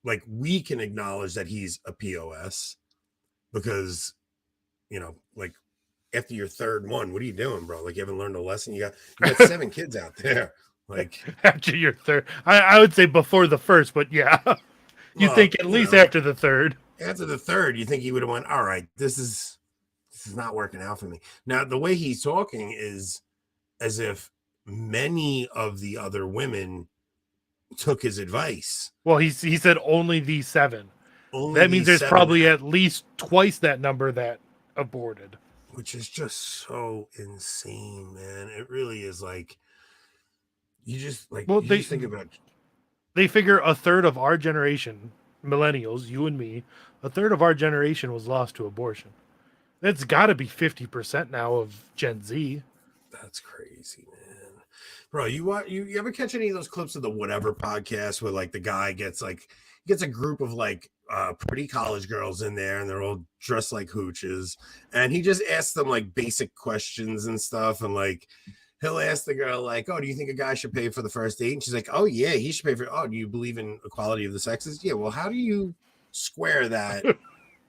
like we can acknowledge that he's a POS because, you know, like after your third one, what are you doing, bro? Like you haven't learned a lesson. You got 7 kids out there. Like after your third, I would say before the first, but yeah, you think at least after the third. After the third, you think he would have went, all right, this is not working out for me. Now, the way he's talking is as if many of the other women took his advice. Well, he said only these 7. Only that means there's 7, probably at least twice that number that aborted. Which is just so insane, man. It really is. Like, you just like, well, just think about. They figure a third of our generation, millennials, you and me, a third of our generation was lost to abortion. That's got to be 50% now of Gen Z. That's crazy, man. Bro, you ever catch any of those clips of the Whatever podcast where like the guy gets a group of like pretty college girls in there and they're all dressed like hooches and he just asks them like basic questions and stuff, and like he'll ask the girl like, oh, do you think a guy should pay for the first date? And she's like, oh yeah, he should pay for it. Oh, do you believe in equality of the sexes? Yeah, well, how do you square that?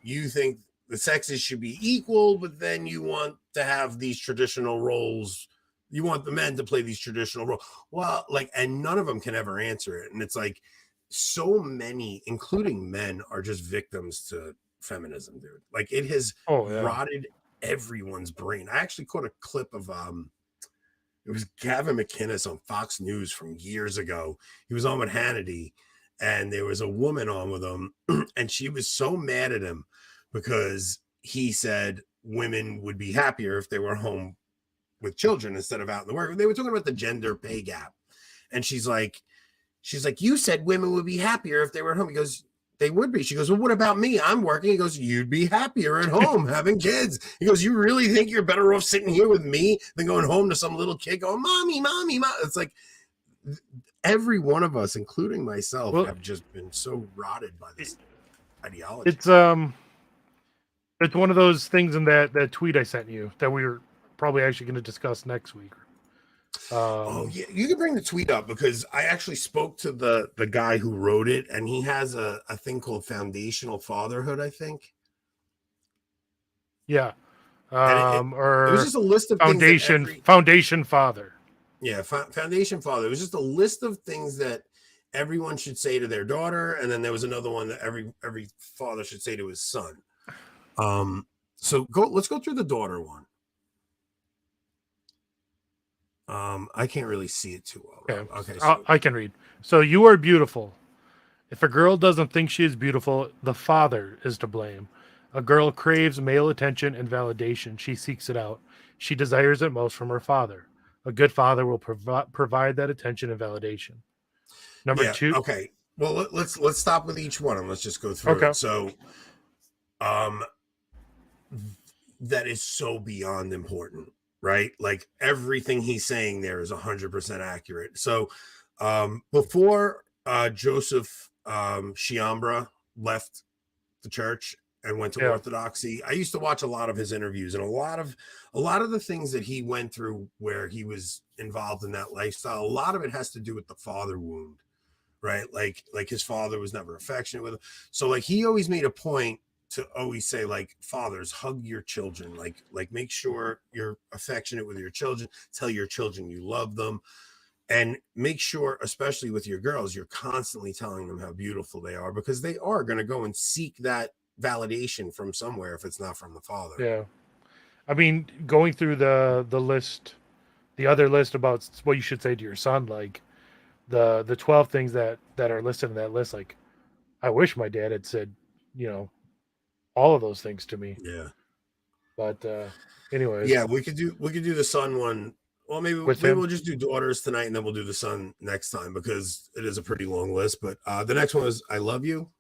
You think the sexes should be equal, but then you want to have these traditional roles. You want the men to play these traditional roles. Well, like, and none of them can ever answer it. And it's like so many, including men, are just victims to feminism, dude. Like it has rotted everyone's brain. I actually caught a clip of it was Gavin McInnes on Fox News from years ago. He was on with Hannity, and there was a woman on with him, and she was so mad at him because he said women would be happier if they were home with children instead of out in the work. They were talking about the gender pay gap. And she's like, you said women would be happier if they were at home. He goes, they would be. She goes, well, what about me? I'm working. He goes, you'd be happier at home having kids. He goes, you really think you're better off sitting here with me than going home to some little kid going, mommy, mommy, mommy. It's like every one of us, including myself, have just been so rotted by this ideology. It's one of those things in that tweet I sent you that we were probably actually going to discuss next week. Oh yeah, you can bring the tweet up because I actually spoke to the guy who wrote it, and he has a thing called foundational fatherhood, I think. Yeah, or it was just a list of foundation father. Yeah, foundation father. It was just a list of things that everyone should say to their daughter, and then there was another one that every father should say to his son. So let's go through the daughter one. I can't really see it too well. Okay, so I can read. So you are beautiful. If a girl doesn't think she is beautiful, the father is to blame. A girl craves male attention and validation. She seeks it out. She desires it most from her father. A good father will provide that attention and validation. Number 2. Okay. Well, let's stop with each one and let's just go through it. So, that is so beyond important. Right? Like everything he's saying there is 100% accurate. So before Joseph Chiambra left the church and went to Orthodoxy, I used to watch a lot of his interviews, and a lot of the things that he went through where he was involved in that lifestyle, a lot of it has to do with the father wound, right? Like his father was never affectionate with him. So like he always made a point to always say, like, fathers, hug your children, like make sure you're affectionate with your children, tell your children you love them, and make sure, especially with your girls, you're constantly telling them how beautiful they are, because they are going to go and seek that validation from somewhere if it's not from the father. Yeah. I mean, going through the list, the other list about what you should say to your son, like the 12 things that are listed in that list, like I wish my dad had said, all of those things to me. Yeah. But anyways. Yeah, we could do the son one. Well, maybe we'll just do daughters tonight, and then we'll do the son next time, because it is a pretty long list. But the next one is I love you.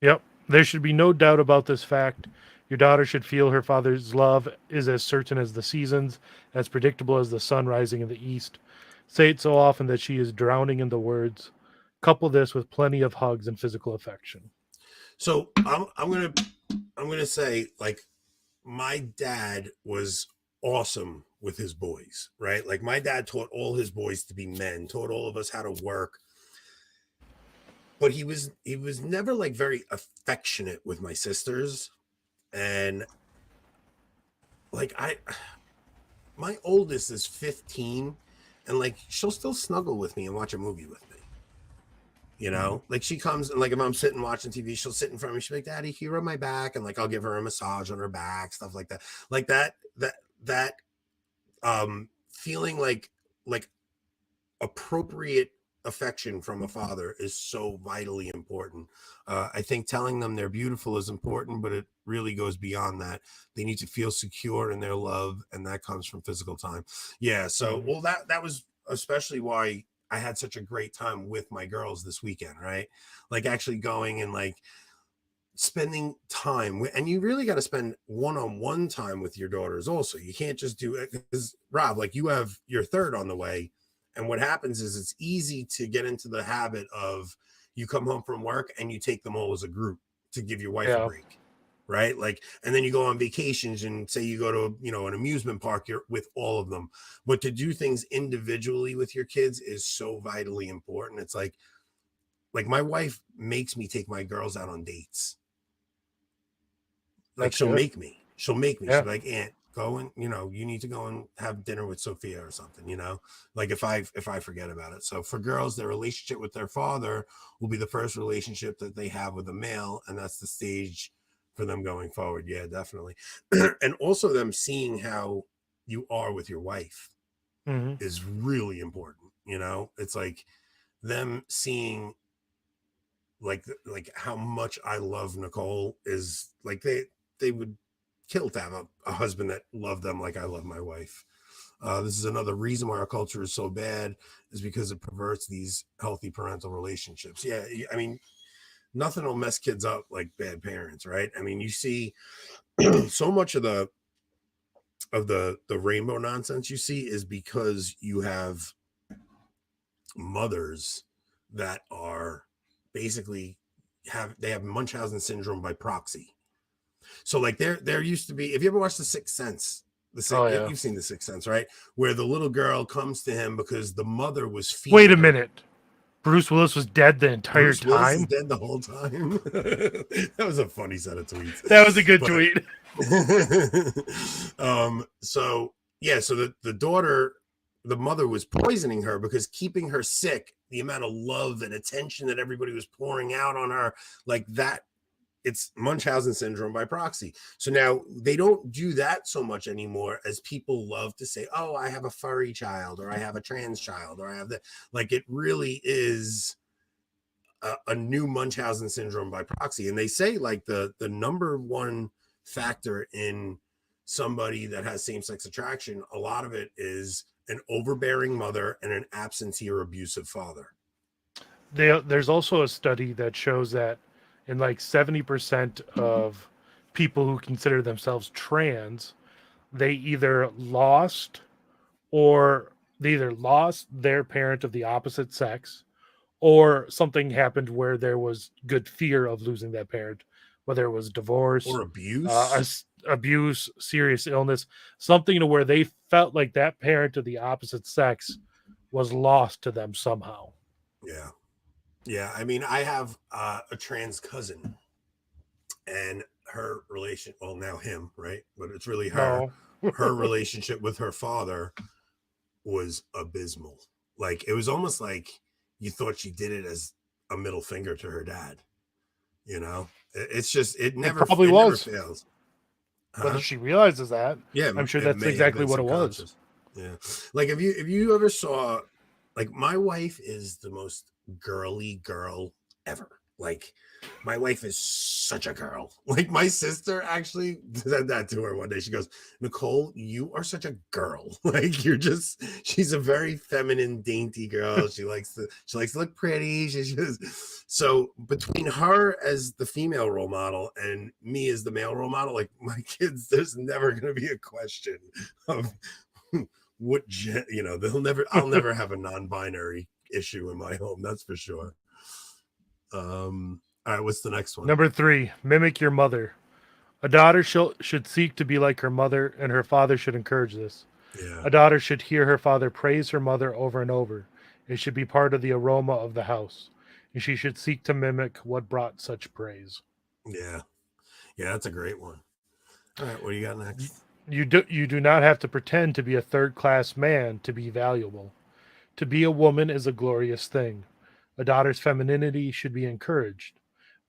Yep. There should be no doubt about this fact. Your daughter should feel her father's love is as certain as the seasons, as predictable as the sun rising in the east. Say it so often that she is drowning in the words. Couple this with plenty of hugs and physical affection. So I'm gonna say, like, my dad was awesome with his boys, right? Like, my dad taught all his boys to be men, taught all of us how to work. But he was never like very affectionate with my sisters. And like my oldest is 15, and like she'll still snuggle with me and watch a movie with me. You know, like she comes and like if I'm sitting watching TV, she'll sit in front of me. She'll be like, "Daddy, can you rub my back?" And like I'll give her a massage on her back, stuff like that. Like that feeling like appropriate affection from a father is so vitally important. I think telling them they're beautiful is important, but it really goes beyond that. They need to feel secure in their love, and that comes from physical time. Yeah. So, well, that was especially why I had such a great time with my girls this weekend, right? Like actually going and like spending time with, and you really got to spend one-on-one time with your daughters also. You can't just do it because Rob, like you have your third on the way. And what happens is it's easy to get into the habit of you come home from work and you take them all as a group to give your wife a break, right? Like, and then you go on vacations and say you go to, you know, an amusement park, you're with all of them. But to do things individually with your kids is so vitally important. It's like my wife makes me take my girls out on dates. Like she'll make me. She'll be like, "Aunt, go and, you know, you need to go and have dinner with Sophia or something," you know, like if I forget about it. So for girls, their relationship with their father will be the first relationship that they have with a male, and that's the stage for them going forward. Yeah, definitely. And also them seeing how you are with your wife is really important. You know, it's like them seeing like how much I love Nicole is like they would kill to have a husband that loved them like I love my wife. This is another reason why our culture is so bad, is because it perverts these healthy parental relationships. Yeah, I mean, nothing will mess kids up like bad parents, right? I mean, you see so much of the rainbow nonsense you see is because you have mothers that are basically have Munchausen syndrome by proxy. So like there used to be, if you ever watched The Sixth Sense, you've seen The Sixth Sense, right? Where the little girl comes to him because the mother was feeding Wait a her. minute. Bruce Willis was dead the entire Bruce time? Willis is dead the whole time? That was a funny set of tweets. That was a good tweet. So yeah, so the daughter, the mother was poisoning her because keeping her sick, the amount of love and attention that everybody was pouring out on her, like that, it's Munchausen syndrome by proxy. So now they don't do that so much anymore, as people love to say, "Oh, I have a furry child," or "I have a trans child," or "I have that." Like it really is a new Munchausen syndrome by proxy. And they say like the number one factor in somebody that has same-sex attraction, a lot of it is an overbearing mother and an absentee or abusive father. There's also a study that shows that in like 70% of people who consider themselves trans, they either lost their parent of the opposite sex, or something happened where there was good fear of losing that parent, whether it was divorce or abuse, abuse, serious illness, something to where they felt like that parent of the opposite sex was lost to them somehow. Yeah. Yeah, I mean, I have a trans cousin, and her relation, well, now him, right? But it's really her. No. Her relationship with her father was abysmal. Like, it was almost like you thought she did it as a middle finger to her dad. You know, it's just, it never fails. Whether she realizes that, yeah, I'm sure that's exactly what it was. Yeah, like if you ever saw, like, my wife is the most girly girl ever. Like, my wife is such a girl. Like, my sister actually said that to her one day. She goes, "Nicole, you are such a girl. Like, she's a very feminine, dainty girl. She likes to look pretty. She's just." So between her as the female role model and me as the male role model, like, my kids, there's never going to be a question of what, you know, I'll never have a non-binary issue in my home. That's for sure. All right, what's the next one? Number 3, mimic your mother. A daughter should seek to be like her mother, and her father should encourage this. Yeah. A daughter should hear her father praise her mother over and over. It should be part of the aroma of the house, and she should seek to mimic what brought such praise. Yeah. Yeah, that's a great one. All right, what do you got next? You do not have to pretend to be a third-class man to be valuable. To be a woman is a glorious thing. A daughter's femininity should be encouraged.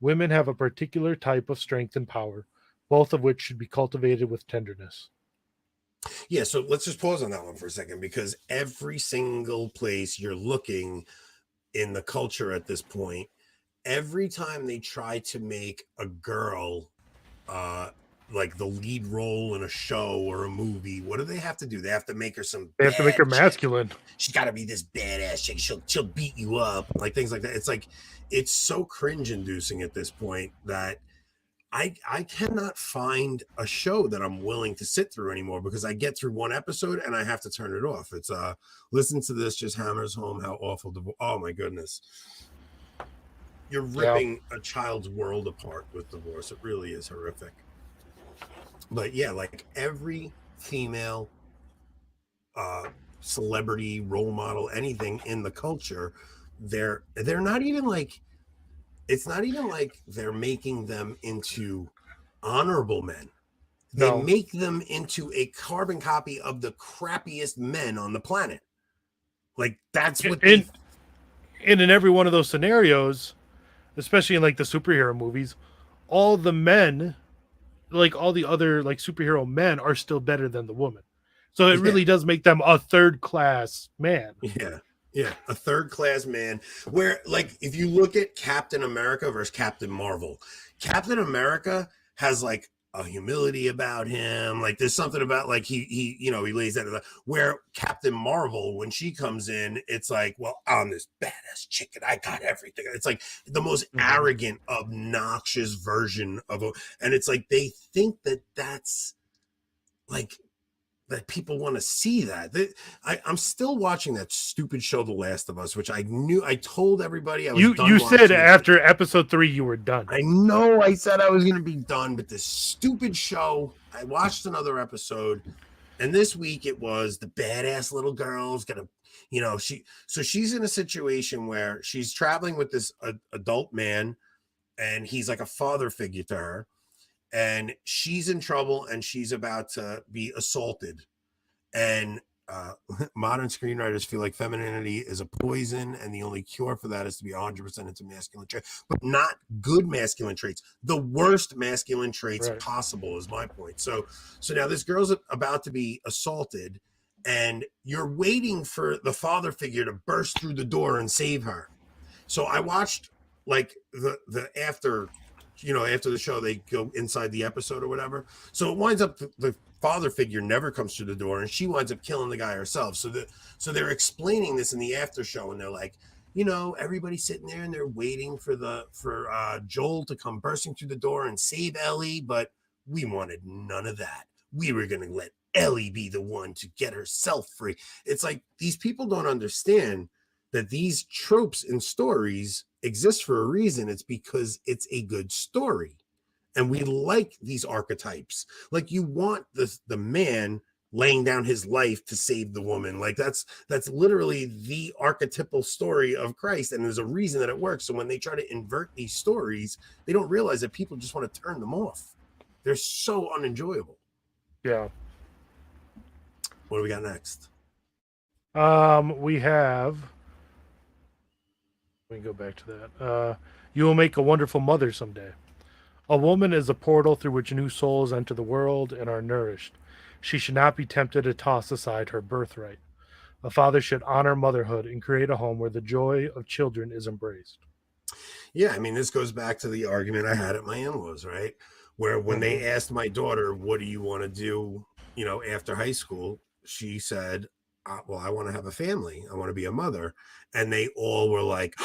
Women have a particular type of strength and power, both of which should be cultivated with tenderness. Yeah, so let's just pause on that one for a second, because every single place you're looking in the culture at this point, every time they try to make a girl like the lead role in a show or a movie, what do they have to do? They have to make her They have to make her masculine. Chick. She's got to be this badass chick. She'll beat you up, like things like that. It's like, it's so cringe inducing at this point that I cannot find a show that I'm willing to sit through anymore, because I get through one episode and I have to turn it off. It's listen to this just hammers home how awful oh my goodness. You're ripping a child's world apart with divorce. It really is horrific. But yeah, like every female celebrity, role model, anything in the culture, they're not even like, it's not even like they're making them into honorable men. They make them into a carbon copy of the crappiest men on the planet. Like that's what and in every one of those scenarios, especially in like the superhero movies, all the men, like all the other like superhero men, are still better than the woman. So it really does make them a third class man. Yeah, a third class man. Where, like, if you look at Captain America versus Captain Marvel, Captain America has like a humility about him. Like there's something about like he lays that. Where Captain Marvel, when she comes in, it's like, well, I'm this badass chick and I got everything. It's like the most arrogant, obnoxious version of and it's like they think that that's like, that people want to see that. I'm still watching that stupid show, The Last of Us, which I told everybody I was done. You said after episode 3 you were done. I know I said I was going to be done, but this stupid show, I watched another episode, and this week it was the badass little girl's going to, she's in a situation where she's traveling with this adult man, and he's like a father figure to her. And she's in trouble and she's about to be assaulted. And modern screenwriters feel like femininity is a poison and the only cure for that is to be 100% into masculine traits, but not good masculine traits. The worst masculine traits possible is my point. So now this girl's about to be assaulted and you're waiting for the father figure to burst through the door and save her. So I watched like the after the show, they go inside the episode or whatever. So it winds up the father figure never comes through the door and she winds up killing the guy herself. So they're explaining this in the after show and they're like, everybody's sitting there and they're waiting for Joel to come bursting through the door and save Ellie, but we wanted none of that. We were going to let Ellie be the one to get herself free. It's like these people don't understand that these tropes in stories exist for a reason. It's because it's a good story. And we like these archetypes. Like you want the man laying down his life to save the woman. Like that's literally the archetypal story of Christ. And there's a reason that it works. So when they try to invert these stories, they don't realize that people just want to turn them off. They're so unenjoyable. Yeah. What do we got next? We have, let me go back to that. You will make a wonderful mother someday. A woman is a portal through which new souls enter the world and are nourished. She should not be tempted to toss aside her birthright. A father should honor motherhood and create a home where the joy of children is embraced. Yeah, I mean, this goes back to the argument I had at my in-laws, right? Where when they asked my daughter, what do you want to do, after high school? She said, well, I want to have a family. I want to be a mother. And they all were like,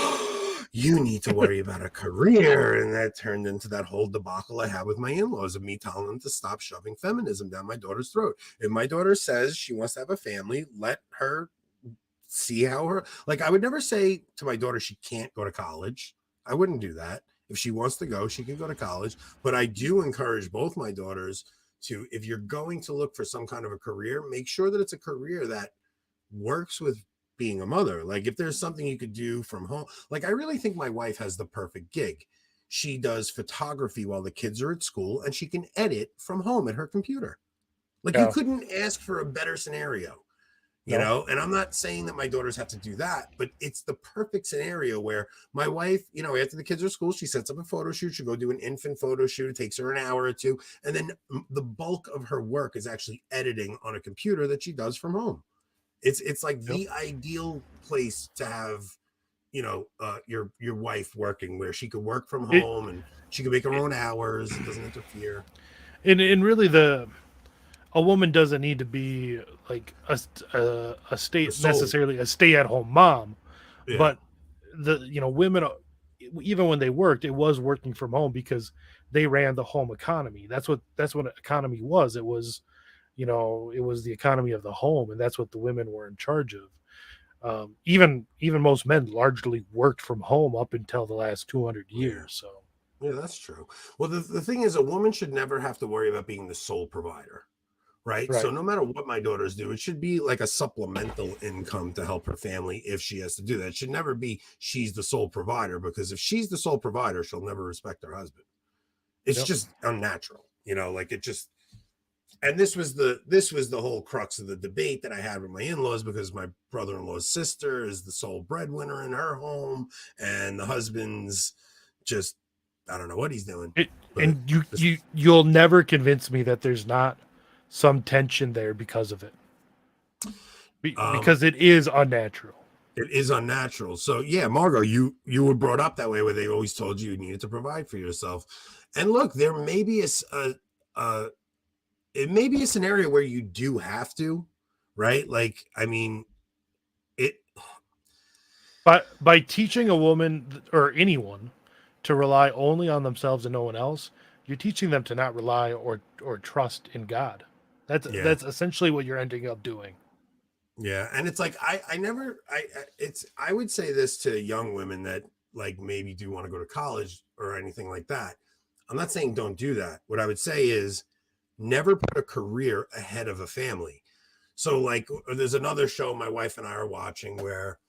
you need to worry about a career. And that turned into that whole debacle I had with my in-laws of me telling them to stop shoving feminism down my daughter's throat. If my daughter says she wants to have a family, let her see how I would never say to my daughter she can't go to college. I wouldn't do that. If she wants to go, she can go to college. But I do encourage both my daughters to, if you're going to look for some kind of a career, make sure that it's a career that works with being a mother. Like if there's something you could do from home, like I really think my wife has the perfect gig. She does photography while the kids are at school, and she can edit from home at her computer. Like you couldn't ask for a better scenario, you know? And I'm not saying that my daughters have to do that, but it's the perfect scenario where my wife, you know, after the kids are at school, she sets up a photo shoot. She'll go do an infant photo shoot. It takes her an hour or two. And then the bulk of her work is actually editing on a computer that she does from home. It's like the ideal place to have, you know, your wife working, where she could work from home and she can make her own hours. It doesn't interfere. And really, a woman doesn't need to be like a necessarily a stay-at-home mom, but women, even when they worked, it was working from home because they ran the home economy. That's what economy was. It was, you know, it was the economy of the home, and that's what the women were in charge of. Even most men largely worked from home up until the last 200 years. So yeah, that's true. Well, the thing is, a woman should never have to worry about being the sole provider, right? So no matter what my daughters do, it should be like a supplemental income to help her family if she has to do that. It should never be she's the sole provider, because if she's the sole provider, she'll never respect her husband. It's just unnatural, you know, like it just. And this was the whole crux of the debate that I had with my in-laws, because my brother-in-law's sister is the sole breadwinner in her home, and the husband's just, I don't know what he's doing. And you'll never convince me that there's not some tension there because of it, because it is unnatural. It is unnatural. So yeah, Margot, you were brought up that way, where they always told you needed to provide for yourself. And look, there may be it may be a scenario where you do have to, right? Like, I mean, But by teaching a woman or anyone to rely only on themselves and no one else, you're teaching them to not rely or trust in God. That's essentially what you're ending up doing. Yeah, and it's like I would say this to young women that like maybe do want to go to college or anything like that. I'm not saying don't do that. What I would say is never put a career ahead of a family. So like there's another show my wife and I are watching where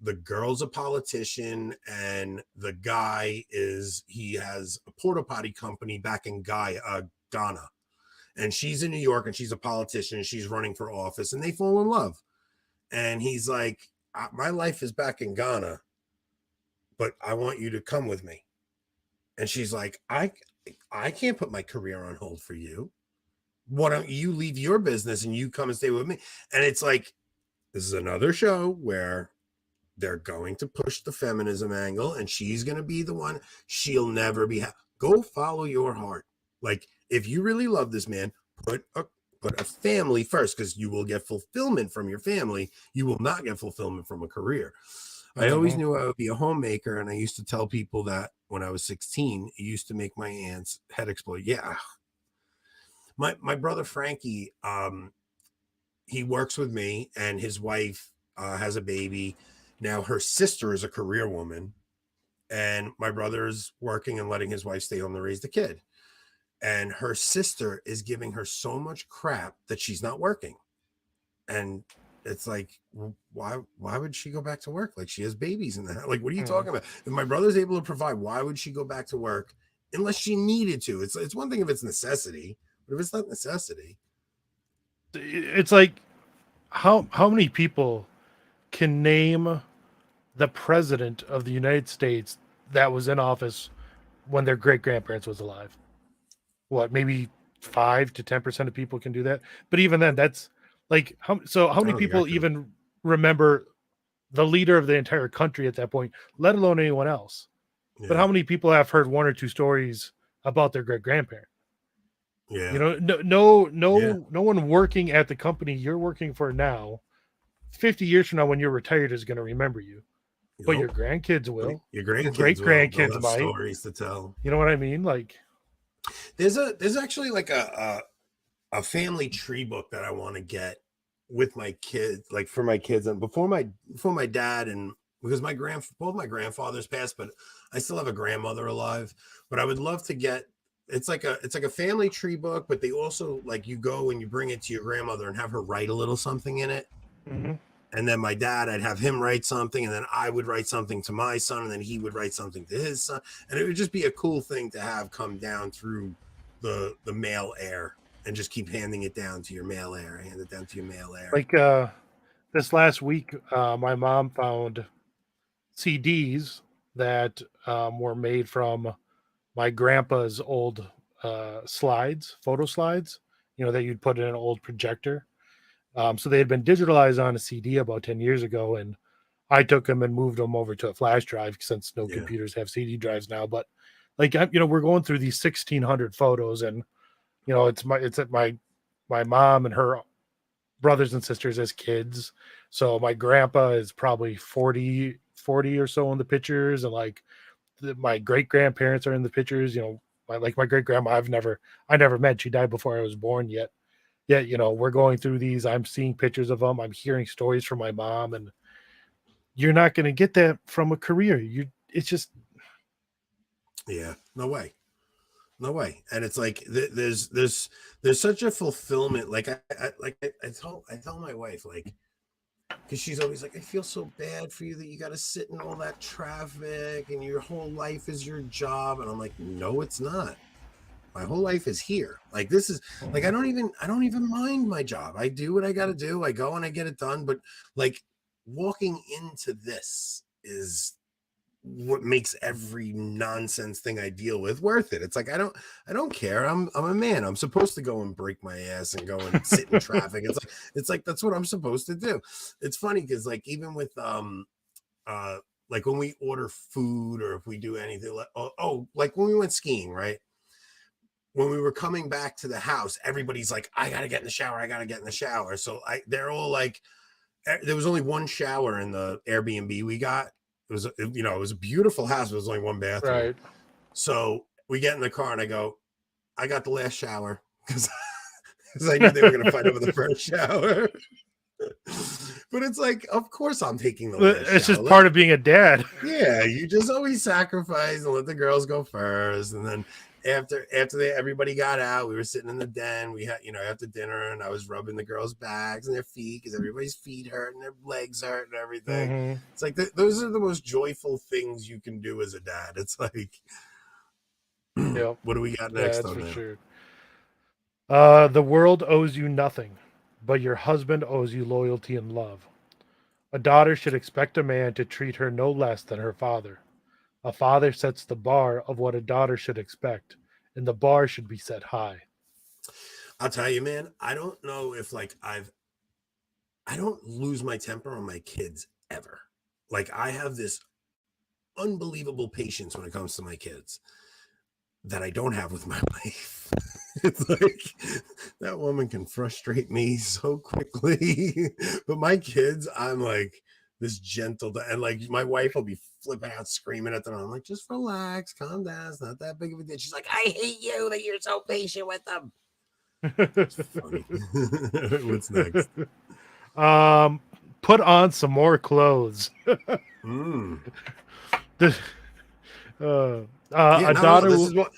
the girl's a politician and the guy he has a porta potty company back in Ghana. And she's in New York and she's a politician and she's running for office, and they fall in love. And he's like, my life is back in Ghana, but I want you to come with me. And she's like, I can't put my career on hold for you. Why don't you leave your business and you come and stay with me? And it's like, this is another show where they're going to push the feminism angle, and she's going to be the one. She'll never be go follow your heart. Like, if you really love this man, put a family first, because you will get fulfillment from your family. You will not get fulfillment from a career. I always knew I would be a homemaker, and I used to tell people that when I was 16, it used to make my aunt's head explode. Yeah. My brother Frankie, he works with me, and his wife has a baby. Now her sister is a career woman, and my brother's working and letting his wife stay home to raise the kid. And her sister is giving her so much crap that she's not working. And it's like, why would she go back to work? Like, she has babies in the house. Like, what are you talking about? If my brother's able to provide, why would she go back to work unless she needed to? It's one thing if it's necessity, but if it's not necessity. It's like, how many people can name the president of the United States that was in office when their great-grandparents was alive? What, maybe 5 to 10% of people can do that? But even then, that's like, how many people even remember the leader of the entire country at that point, let alone anyone else? Yeah. But how many people have heard 1 or 2 stories about their great-grandparent? Yeah. You know, no one working at the company you're working for now, 50 years from now when you're retired, is going to remember you. But your grandkids will. Your grandkids, great grandkids might. Stories to tell. You know what I mean? Like, there's actually like a family tree book that I want to get with my kids, like for my kids, and before my dad and because both my grandfathers passed, but I still have a grandmother alive. But I would love to get. It's like a family tree book, but they also like you go and you bring it to your grandmother and have her write a little something in it. Mm-hmm. And then my dad, I'd have him write something, and then I would write something to my son, and then he would write something to his son, and it would just be a cool thing to have come down through the male heir, and just keep handing it down to your male heir, hand it down to your male heir. Like this last week, my mom found CDs that were made from my grandpa's old photo slides, that you'd put in an old projector. So they had been digitalized on a CD about 10 years ago, and I took them and moved them over to a flash drive since no computers have CD drives now. But like, we're going through these 1,600 photos, and it's at my mom and her brothers and sisters as kids. So my grandpa is probably 40 or so in the pictures, and like my great grandparents are in the pictures. My great grandma I never met. She died before I was born yet. We're going through these. I'm seeing pictures of them. I'm hearing stories from my mom, and you're not going to get that from a career. It's just, no way. And it's like there's such a fulfillment. Like I tell my wife, like, because she's always like, I feel so bad for you that you got to sit in all that traffic and your whole life is your job. And I'm like, no, it's not. My whole life is here. Like, this is like, I don't even mind my job. I do what I got to do. I go and I get it done. But like, walking into this is what makes every nonsense thing I deal with worth it. It's like, I don't care. I'm a man. I'm supposed to go and break my ass and go and sit in traffic. It's like that's what I'm supposed to do. It's funny because like even with like when we order food or if we do anything like like when we went skiing, right? When we were coming back to the house, everybody's like, I gotta get in the shower. So they're all like, there was only one shower in the Airbnb we got. It was, it was a beautiful house. There was only one bathroom. right. So we get in the car and I go, I got the last shower because I knew they were going to fight over the first shower. But it's like, of course I'm taking the last It's shower. just part of being a dad. Yeah, you just always sacrifice and let the girls go first. And then after everybody got out, we were sitting in the den. We had, after dinner, and I was rubbing the girls' backs and their feet because everybody's feet hurt and their legs hurt and everything. Mm-hmm. It's like those are the most joyful things you can do as a dad. It's like, Yep. What do we got next? That's on for there? sure. The world owes you nothing, but your husband owes you loyalty and love. A daughter should expect a man to treat her no less than her father. A father sets the bar of what a daughter should expect, and the bar should be set high. I'll tell you, man, I don't know if like I don't lose my temper on my kids ever. Like I have this unbelievable patience when it comes to my kids that I don't have with my wife. It's like that woman can frustrate me so quickly. But my kids, I'm like this gentle, and like my wife will be flipping out, screaming at them. I'm like, just relax, calm down. It's not that big of a deal. She's like, I hate you that you're so patient with them. It's funny. What's next? Put on some more clothes. Daughter. This is what.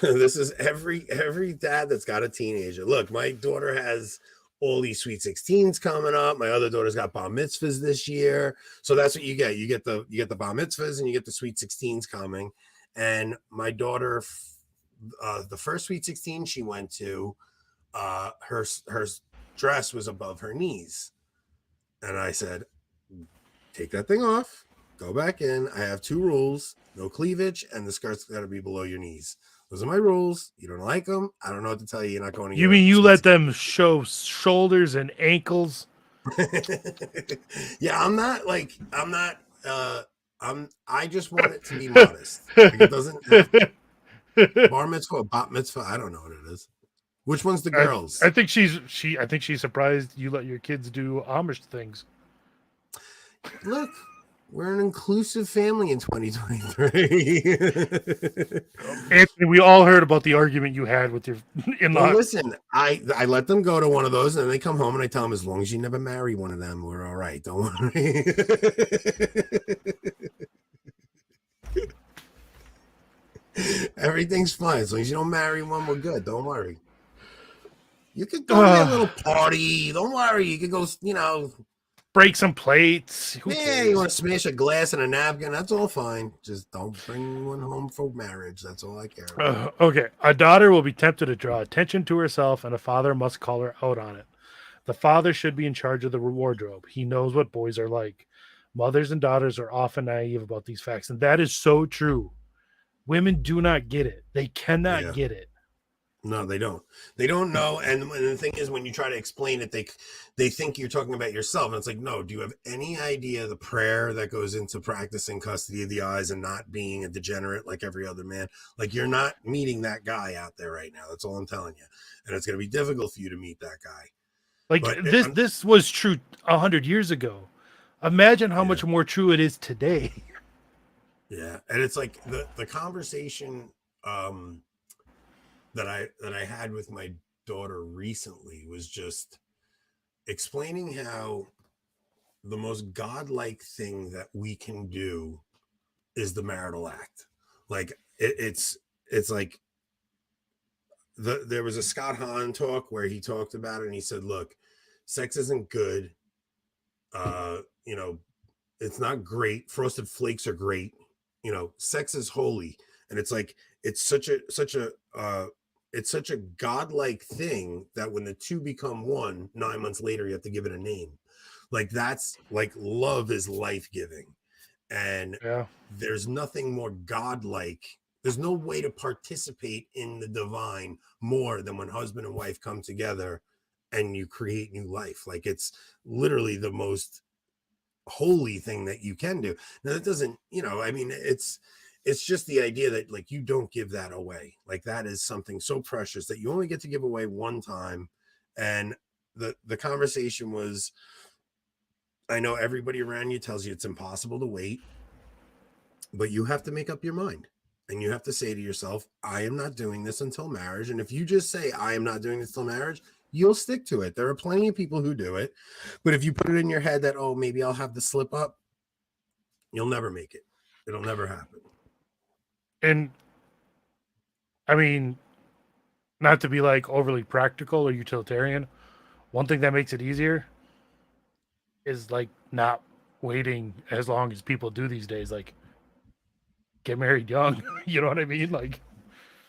This is every dad that's got a teenager. Look, my daughter has all these sweet 16s coming up. My other daughter's got bar mitzvahs this year. So that's what you get. You get the bar mitzvahs and you get the sweet 16s coming. And my daughter, the first sweet 16 she went to, her dress was above her knees. And I said, take that thing off, go back in. I have two rules: no cleavage, and the skirt's got to be below your knees. Those are my rules. You don't like them, I don't know what to tell you. You're not going to. You mean you let them show shoulders and ankles? Yeah, I just want it to be modest. Like it doesn't have bar mitzvah or bat mitzvah. I don't know what it is. Which one's the girls? I think she's surprised you let your kids do Amish things. Look, We're an inclusive family in 2023. Anthony, we all heard about the argument you had with your in-law. Well, listen, I let them go to one of those, and then they come home, and I tell them, as long as you never marry one of them, we're all right. Don't worry. Everything's fine. As long as you don't marry one, we're good. Don't worry. You could go to a little party. Don't worry. You could go, break some plates. You want to smash a glass and a napkin? That's all fine. Just don't bring one home for marriage. That's all I care about. Okay. A daughter will be tempted to draw attention to herself, and a father must call her out on it. The father should be in charge of the wardrobe. He knows what boys are like. Mothers and daughters are often naive about these facts, and that is so true. Women do not get it. They cannot get it. No, they don't. They don't know. And the thing is, when you try to explain it, they think you're talking about yourself. And it's like, no, do you have any idea the prayer that goes into practicing custody of the eyes and not being a degenerate like every other man? Like, you're not meeting that guy out there right now. That's all I'm telling you. And it's going to be difficult for you to meet that guy. Like, this was true 100 years ago. Imagine how much more true it is today. Yeah. And it's like the conversation that I had with my daughter recently was just explaining how the most godlike thing that we can do is the marital act. Like it's like there was a Scott Hahn talk where he talked about it, and he said, look, sex isn't good. It's not great. Frosted Flakes are great. Sex is holy. And it's like, it's such a godlike thing that when the two become one, 9 months later, you have to give it a name. Like, that's like, love is life-giving. And there's nothing more godlike. There's no way to participate in the divine more than when husband and wife come together and you create new life. Like, it's literally the most holy thing that you can do. Now, that doesn't, it's just the idea that, like, you don't give that away. Like, that is something so precious that you only get to give away one time. And the conversation was, I know everybody around you tells you it's impossible to wait, but you have to make up your mind. And you have to say to yourself, I am not doing this until marriage. And if you just say, I am not doing this till marriage, you'll stick to it. There are plenty of people who do it. But if you put it in your head that, oh, maybe I'll have to slip up, you'll never make it. It'll never happen. And I mean, not to be like overly practical or utilitarian, one thing that makes it easier is like not waiting as long as people do these days. Like, get married young. You know what I mean? Like,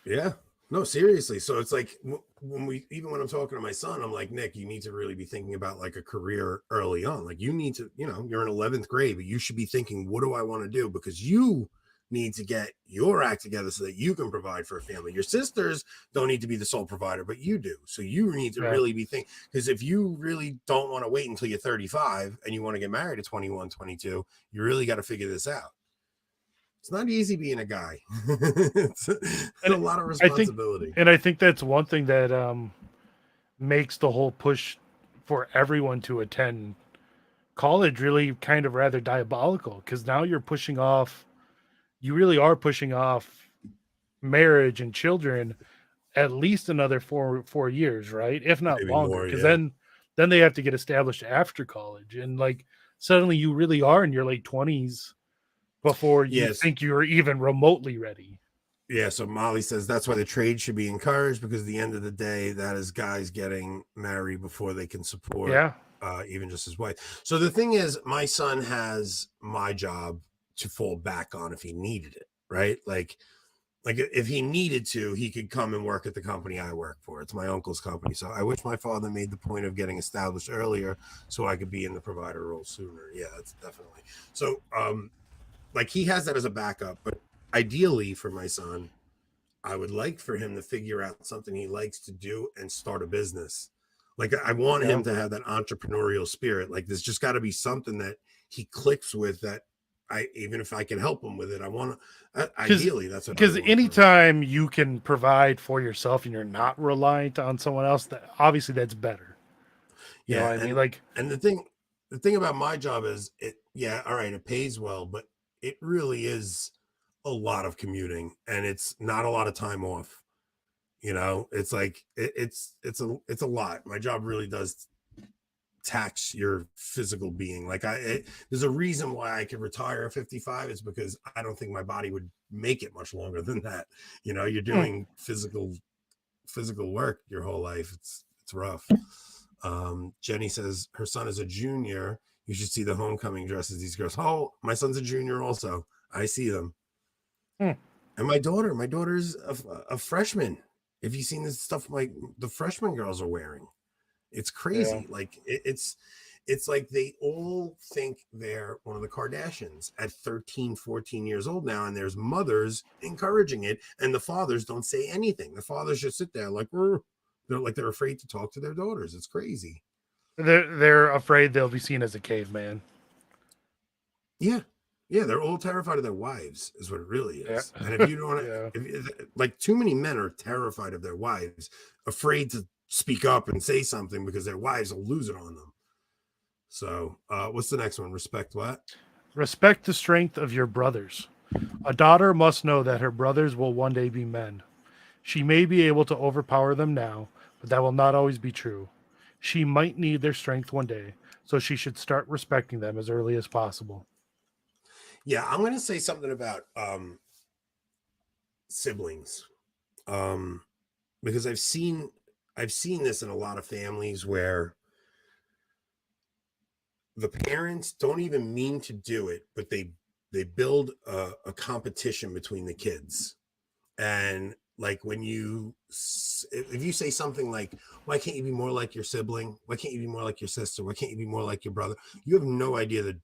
yeah, no, seriously. So it's like when I'm talking to my son, I'm like, Nick, you need to really be thinking about like a career early on. Like, you need to, you're in 11th grade, but you should be thinking, what do I want to do? Because you need to get your act together so that you can provide for a family. Your sisters don't need to be the sole provider, but you do. So you need to really be thinking, because if you really don't want to wait until you're 35 and you want to get married at 21, 22, you really got to figure this out. It's not easy being a guy. it's a lot of responsibility. I think that's one thing that makes the whole push for everyone to attend college really kind of rather diabolical, because now you really are pushing off marriage and children at least another four years, right? If not maybe longer, because then they have to get established after college. And like, suddenly you really are in your late 20s before you think you're even remotely ready. Yeah, so Molly says that's why the trade should be encouraged, because at the end of the day, that is guys getting married before they can support even just his wife. So the thing is, my son has my job to fall back on if he needed it, right? Like if he needed to, he could come and work at the company I work for. It's my uncle's company. So I wish my father made the point of getting established earlier so I could be in the provider role sooner. Yeah, that's definitely. So, like, he has that as a backup, but ideally for my son, I would like for him to figure out something he likes to do and start a business. Like, I want him to have that entrepreneurial spirit. Like, there's just got to be something that he clicks with, that even if I can help him with it, I want to, ideally that's what, because anytime you can provide for yourself and you're not reliant on someone else, that obviously that's better. You know what I mean? Like, and the thing the thing about my job is all right, it pays well, but it really is a lot of commuting and it's not a lot of time off. It's like it's a lot. My job really does tax your physical being. Like there's a reason why I could retire at 55. It's because I don't think my body would make it much longer than that. You're doing physical work your whole life. It's rough. Jenny says her son is a junior. You should see the homecoming dresses these girls. Oh, my son's a junior also. I see them. And my daughter's a freshman. Have you seen this stuff the freshman girls are wearing? It's crazy. Yeah. Like it's like they all think they're one of the Kardashians at 13, 14 years old now. And there's mothers encouraging it. And the fathers don't say anything. The fathers just sit there like, they're afraid to talk to their daughters. It's crazy. They're afraid they'll be seen as a caveman. Yeah. Yeah. They're all terrified of their wives is what it really is. Yeah. And if you don't, like too many men are terrified of their wives, afraid to speak up and say something because their wives will lose it on them. So what's the next one? Respect what? Respect the strength of your brothers. A daughter must know that her brothers will one day be men. She may be able to overpower them now, but that will not always be true. She might need their strength one day, so she should start respecting them as early as possible. Yeah, I'm going to say something about siblings. Because I've seen this in a lot of families where the parents don't even mean to do it, but they build a competition between the kids. And like if you say something like, why can't you be more like your sibling? Why can't you be more like your sister? Why can't you be more like your brother? You have no idea the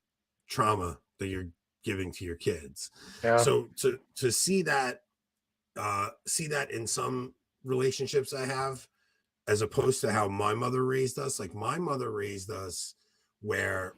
trauma that you're giving to your kids. Yeah. So to see that in some relationships I have, as opposed to how my mother raised us. Like my mother raised us where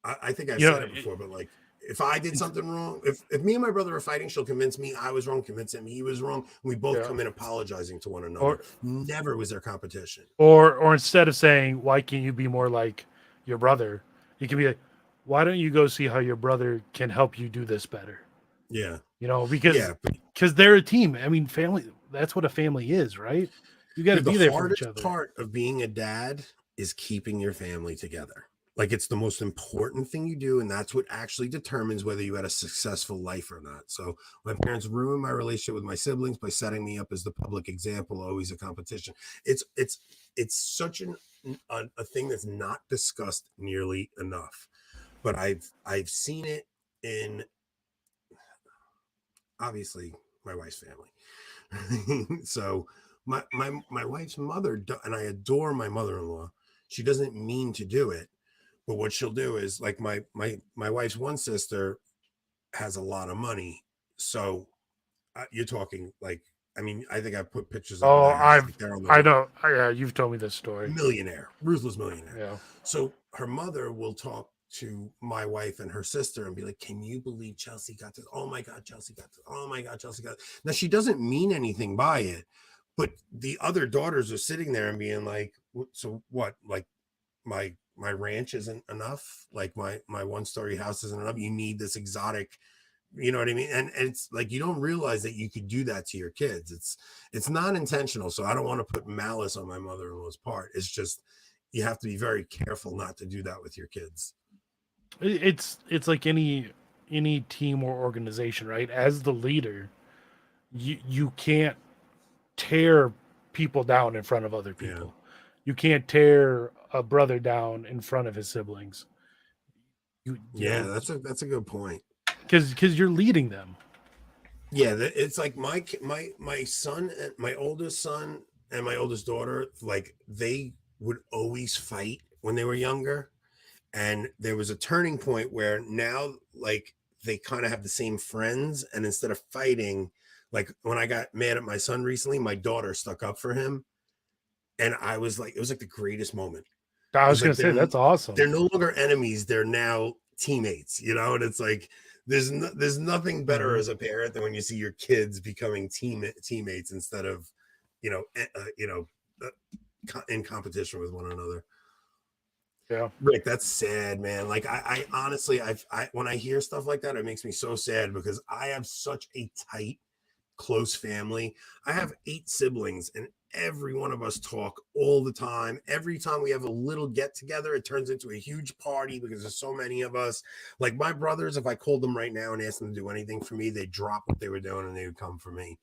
I think I've said it before, but like if I did something wrong, if me and my brother are fighting, she'll convince me I was wrong, convince him he was wrong. We both come in apologizing to one another. Never was there competition. Or instead of saying, why can't you be more like your brother? You can be like, why don't you go see how your brother can help you do this better? Yeah. Because they're a team. I mean, family, that's what a family is, right? You got to be there for each other. The hardest part of being a dad is keeping your family together. Like it's the most important thing you do. And that's what actually determines whether you had a successful life or not. So my parents ruined my relationship with my siblings by setting me up as the public example, always a competition. It's such a thing that's not discussed nearly enough. But I've seen it in obviously my wife's family. So my wife's mother, and I adore my mother-in-law. She doesn't mean to do it, but what she'll do is like my wife's one sister has a lot of money. So you're talking like, I mean, I think I put pictures of I know. Yeah, you've told me this story. Millionaire, ruthless millionaire. Yeah. So her mother will talk to my wife and her sister and be like, can you believe Chelsea got this? Oh my God, Chelsea got this. Oh my God, Chelsea got this. Now she doesn't mean anything by it, but the other daughters are sitting there and being like, so what? Like my ranch isn't enough. Like my 1-story house isn't enough. You need this exotic, you know what I mean? And it's like, you don't realize that you could do that to your kids. It's not intentional. So I don't want to put malice on my mother-in-law's part. It's just, you have to be very careful not to do that with your kids. It's like any team or organization, right? As the leader, you can't tear people down in front of other people. Yeah. You can't tear a brother down in front of his siblings. You know, that's a good point. Because you're leading them. Yeah, it's like my son, my oldest son and my oldest daughter, like they would always fight when they were younger. And there was a turning point where now, like, they kind of have the same friends. And instead of fighting, like when I got mad at my son recently, my daughter stuck up for him. And I was like, it was like the greatest moment. I was going to say, that's awesome. They're no longer enemies. They're now teammates, you know? And it's like, there's nothing better as a parent than when you see your kids becoming teammates instead of, in competition with one another. Yeah. Rick, that's sad, man. Like I honestly, when I hear stuff like that, it makes me so sad because I have such a tight, close family. I have 8 siblings, and every one of us talk all the time. Every time we have a little get together, it turns into a huge party because there's so many of us. Like my brothers, if I called them right now and asked them to do anything for me, they'd drop what they were doing and they would come for me.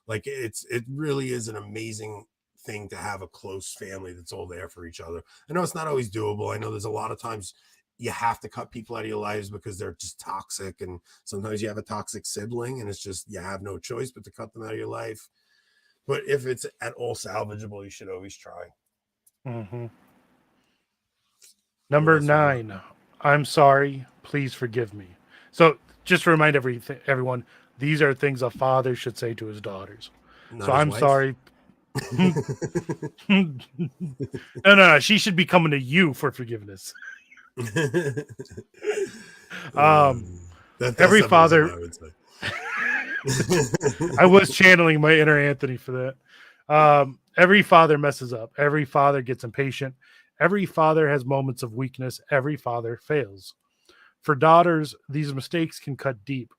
Like it really is an amazing thing to have a close family that's all there for each other. I know it's not always doable. I know there's a lot of times you have to cut people out of your lives because they're just toxic, and sometimes you have a toxic sibling and it's just you have no choice but to cut them out of your life. But if it's at all salvageable, you should always try. Mm-hmm. Number 9, I'm sorry, please forgive me. So just to remind everyone, these are things a father should say to his daughters. Not so his I'm wife? sorry. No, she should be coming to you for forgiveness. That's every father, I would say. I was channeling my inner Anthony for that. Every father messes up. Every father gets impatient. Every father has moments of weakness. Every father fails. For daughters, these mistakes can cut deep.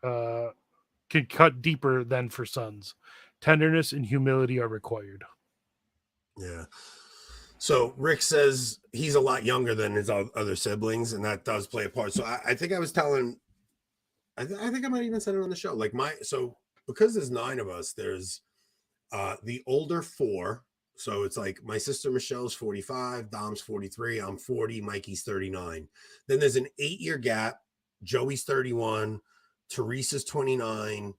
Can cut deeper than for sons. Tenderness and humility are required. Yeah. So Rick says he's a lot younger than his other siblings, and that does play a part. So I think I was telling, I think I might even said it on the show. Like because there's 9 of us, there's the older 4. So it's like my sister Michelle's 45, Dom's 43, I'm 40, Mikey's 39. Then there's an 8-year gap. Joey's 31, Teresa's 29,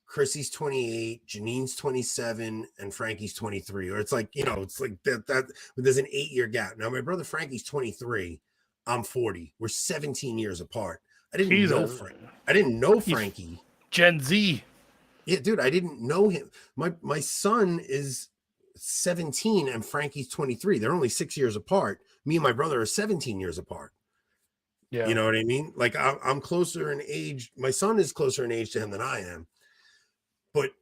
Chrissy's 28, Janine's 27, and Frankie's 23. Or it's like, it's like that there's an 8-year gap. Now my brother Frankie's 23, I'm 40. We're 17 years apart. I didn't know Frankie. Gen Z. Yeah, dude, I didn't know him. My son is 17 and Frankie's 23. They're only 6 years apart. Me and my brother are 17 years apart. Yeah. You know what I mean? Like I'm closer in age. My son is closer in age to him than I am. But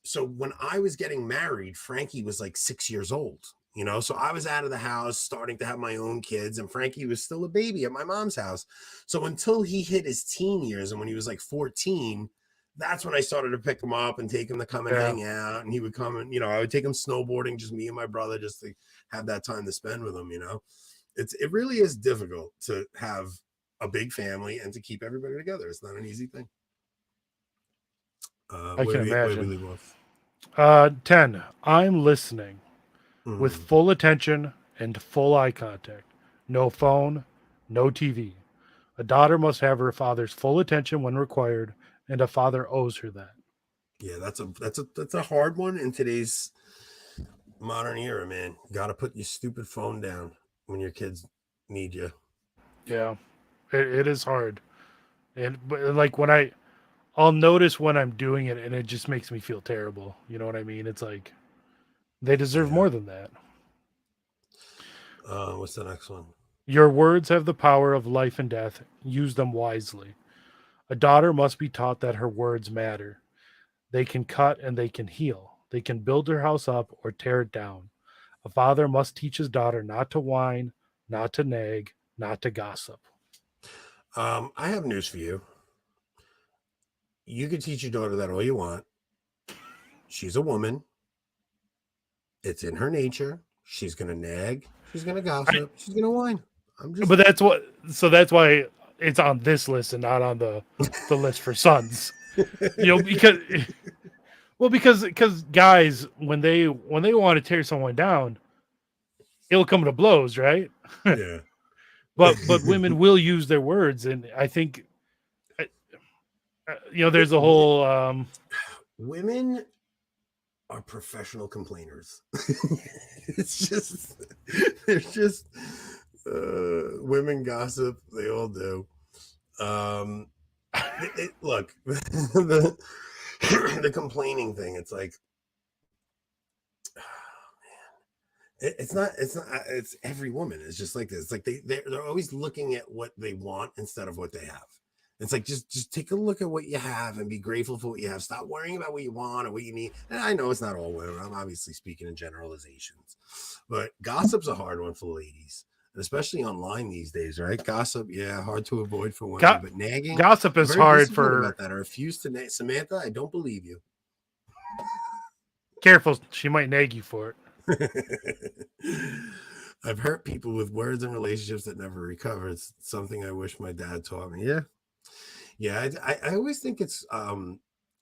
so when I was getting married, Frankie was like 6 years old, so I was out of the house starting to have my own kids, and Frankie was still a baby at my mom's house. So until he hit his teen years, and when he was like 14, that's when I started to pick him up and take him to come and hang out. And he would come and, I would take him snowboarding, just me and my brother, just to have that time to spend with him. It really is difficult to have a big family and to keep everybody together. It's not an easy thing. I can imagine. 10. I'm listening with full attention and full eye contact. No phone, no TV. A daughter must have her father's full attention when required, and a father owes her that. Yeah, that's a hard one in today's modern era, man. You got to put your stupid phone down when your kids need you. Yeah, it is hard, but like I'll notice when I'm doing it, and it just makes me feel terrible. You know what I mean? It's like they deserve more than that. What's the next one? Your words have the power of life and death. Use them wisely. A daughter must be taught that her words matter. They can cut and they can heal. They can build her house up or tear it down. A father must teach his daughter not to whine, not to nag, not to gossip. I have news for you. You can teach your daughter that all you want. She's a woman. It's in her nature. She's going to nag. She's going to gossip. She's going to whine. But that's why it's on this list and not on the list for sons. Because guys, when they want to tear someone down, it'll come to blows, right? Yeah. but women will use their words, and I think there's a whole women are professional complainers. They're just women gossip. They all do. Look, the complaining thing. It's like, it's every woman is just like this. It's like they're always looking at what they want instead of what they have. It's like, just take a look at what you have and be grateful for what you have. Stop worrying about what you want or what you need. And I know it's not all women. I'm obviously speaking in generalizations, but gossip's a hard one for ladies. especially online these days, right? Gossip, yeah, hard to avoid for women, but nagging, gossip is hard for. about that. I refuse to Samantha. I don't believe you. Careful, she might nag you for it. I've hurt people with words and relationships that never recover. It's something I wish my dad taught me. Yeah. I always think it's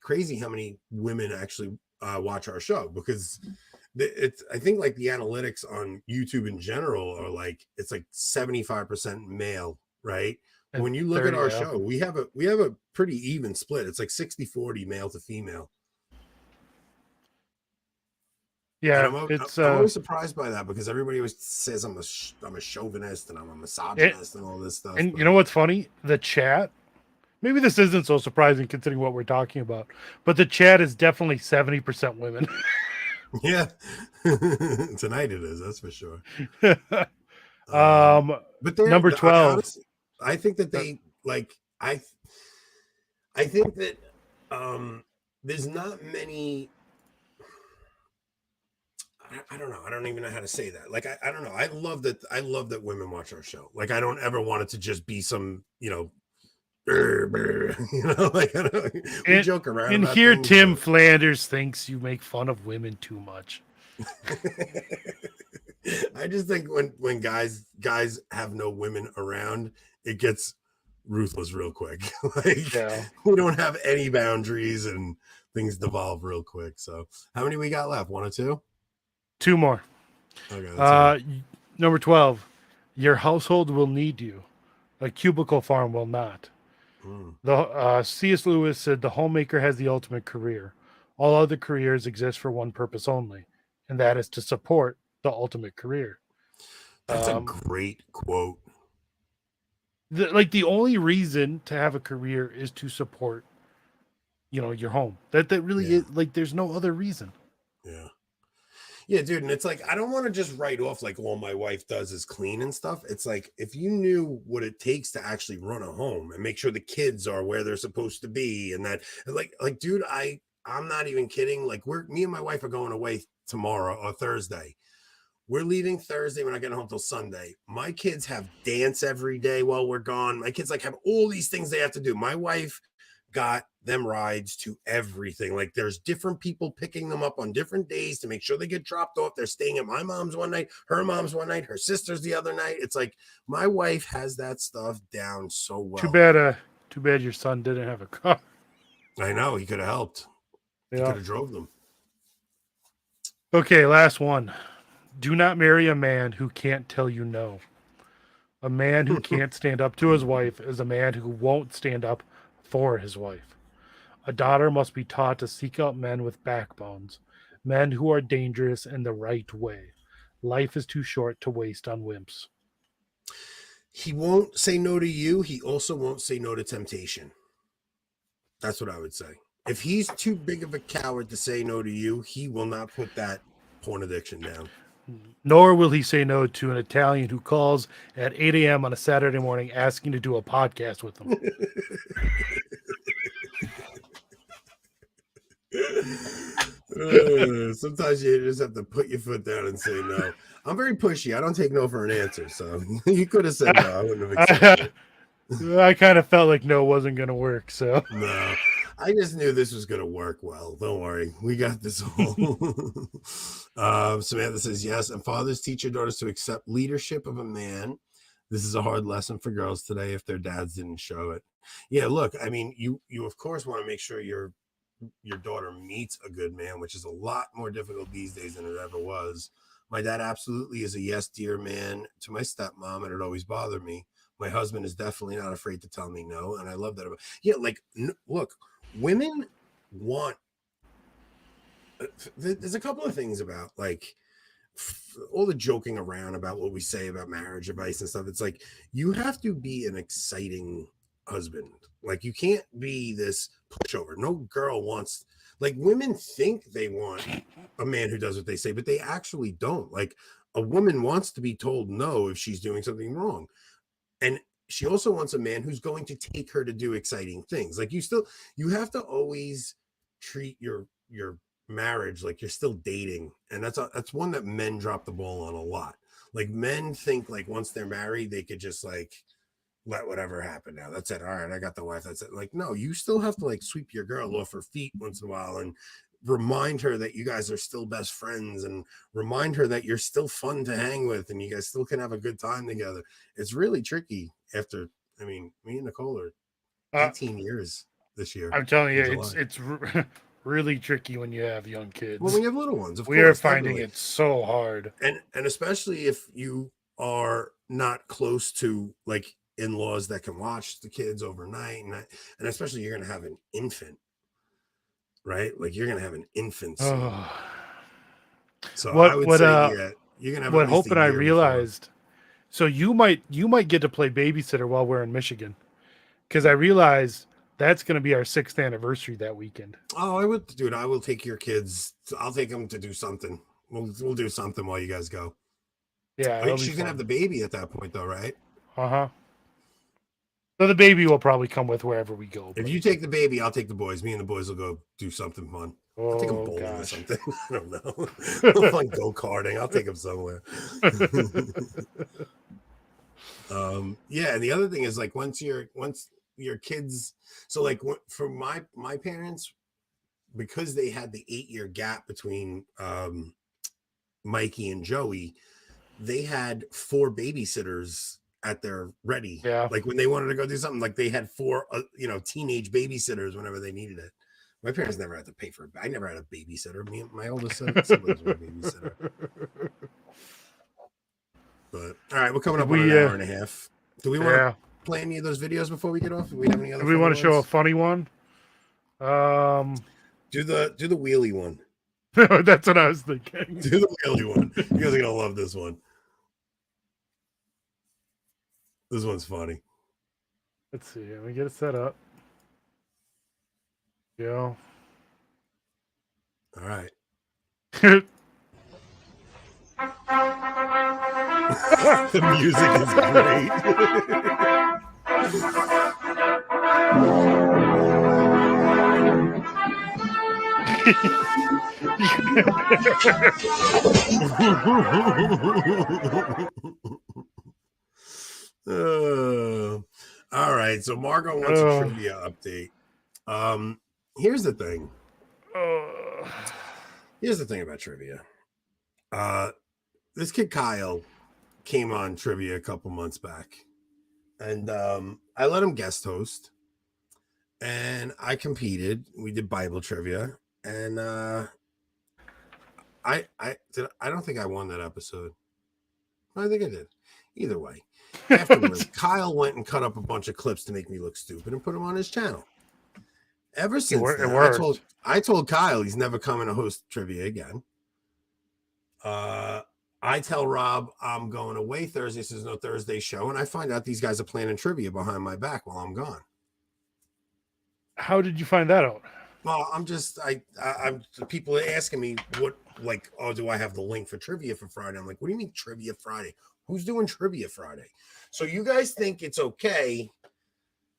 crazy how many women actually watch our show, because I think like the analytics on YouTube in general are like, it's like 75% male, right? And when you look at our show, we have a pretty even split. It's like 60-40 male to female. Yeah, I'm always surprised by that, because everybody always says I'm a chauvinist and I'm a misogynist and all this stuff. And you know what's funny? The chat, maybe this isn't so surprising considering what we're talking about, but the chat is definitely 70% women. Yeah. Tonight it is, that's for sure. But number 12. Honestly, I think that they like I think that there's not many. I don't know. I don't even know how to say that. Like, I don't know. I love that women watch our show. Like, I don't ever want it to just be some, like, we joke around. And here, Tim Flanders thinks you make fun of women too much. I just think when guys have no women around, it gets ruthless real quick. We don't have any boundaries and things devolve real quick. So, how many we got left? 1 or 2? 2 more. Okay. Number 12. Your household will need you. A cubicle farm will not. C.S. Lewis said the homemaker has the ultimate career. All other careers exist for one purpose only, and that is to support the ultimate career. That's a great quote. The only reason to have a career is to support, your home. That really is, like, there's no other reason. Yeah. Yeah, dude. And it's like, I don't want to just write off like all my wife does is clean and stuff. It's like, if you knew what it takes to actually run a home and make sure the kids are where they're supposed to be, and that, like, dude, I'm not even kidding. Like, me and my wife are going away tomorrow or Thursday. We're leaving Thursday. We're not getting home till Sunday. My kids have dance every day while we're gone. My kids have all these things they have to do. My wife got them rides to everything. Like, there's different people picking them up on different days to make sure they get dropped off. They're staying at my mom's one night, her mom's one night, her sister's the other night. It's like, my wife has that stuff down so well. Too bad your son didn't have a car. I know, he could have helped. He could have drove them. Okay, last one. Do not marry a man who can't tell you no. A man who can't stand up to his wife is a man who won't stand up for his wife. A daughter must be taught to seek out men with backbones, men who are dangerous in the right way. Life is too short to waste on wimps. He won't say no to you. He also won't say no to temptation. That's what I would say. If he's too big of a coward to say no to you, he will not put that porn addiction down. Nor will he say no to an Italian who calls at 8 a.m. on a Saturday morning asking to do a podcast with him. Sometimes you just have to put your foot down and say no. I'm very pushy. I don't take no for an answer. So you could have said no. I wouldn't have accepted it. I kind of felt like no wasn't going to work. So no, I just knew this was going to work well. Don't worry. We got this whole. Samantha says yes. And fathers teach your daughters to accept leadership of a man. This is a hard lesson for girls today if their dads didn't show it. Yeah, look, I mean, you of course want to make sure your daughter meets a good man, which is a lot more difficult these days than it ever was. My dad absolutely is a yes, dear man to my stepmom, and it always bothered me. My husband is definitely not afraid to tell me no, and I love that. Look, women want. There's a couple of things about like all the joking around about what we say about marriage advice and stuff. It's like, you have to be an exciting husband. Like, you can't be this pushover. No girl wants, like, women think they want a man who does what they say, but they actually don't. Like, a woman wants to be told no if she's doing something wrong. And she also wants a man who's going to take her to do exciting things. Like, you have to always treat your marriage like you're still dating. And that's one that men drop the ball on a lot. Like men think like once they're married, they could just like let whatever happen now. That's it. All right, I got the wife. That's it. Like, no, you still have to like sweep your girl off her feet once in a while and remind her that you guys are still best friends and remind her that you're still fun to hang with and you guys still can have a good time together. It's really tricky after, I mean, me and Nicole are 18 years this year. I'm telling you, it's really tricky when you have young kids. Well, we have little ones. Of we course, are finding it so hard. And especially if you are not close to like in-laws that can watch the kids overnight and especially you're going to have an infant, right? Like you're going to have an infant soon. So I would say you're going to have what Hope and I realized before. So you might get to play babysitter while we're in Michigan, because I realized that's going to be our 6th anniversary that weekend. Oh, I would, dude. I will take your kids. I'll take them to do something. We'll do something while you guys go. Yeah, she's gonna have the baby at that point, though, right? So the baby will probably come with wherever we go. If you take the baby, I'll take the boys. Me and the boys will go do something fun. I'll take them bowling or something. I don't know. Fun go-karting. I'll take them somewhere. Yeah, and the other thing is like once your kids, so like for my parents, because they had the 8-year gap between Mikey and Joey, they had 4 babysitters at their ready. Yeah. Like when they wanted to go do something, like they had 4, teenage babysitters whenever they needed it. My parents never had to pay for it. I never had a babysitter. Me and my oldest siblings were a babysitter. But all right, we're coming up on an hour and a half. Do we want to play any of those videos before we get off? Do we have any other? Do we want to show a funny one? Do the wheelie one. That's what I was thinking. Do the wheelie one. You guys are gonna love this one. This one's funny. Let's see. Let me get it set up. Yeah. All right. The music is great. All right, so Margot wants a trivia update. Here's the thing. Here's the thing about trivia. This kid Kyle came on trivia a couple months back, and I let him guest host, and I competed. We did Bible trivia, and I don't think I won that episode. I think I did. Either way, afterwards, Kyle went and cut up a bunch of clips to make me look stupid and put them on his channel. Ever since then, I told Kyle he's never coming to host trivia again. I tell Rob I'm going away Thursday, so there's no Thursday show, and I find out these guys are planning trivia behind my back while I'm gone. How did you find that out? Well, I'm people are asking me what, like, oh, do I have the link for trivia for Friday? I'm like, what do you mean trivia Friday? Who's doing trivia Friday? So you guys think it's okay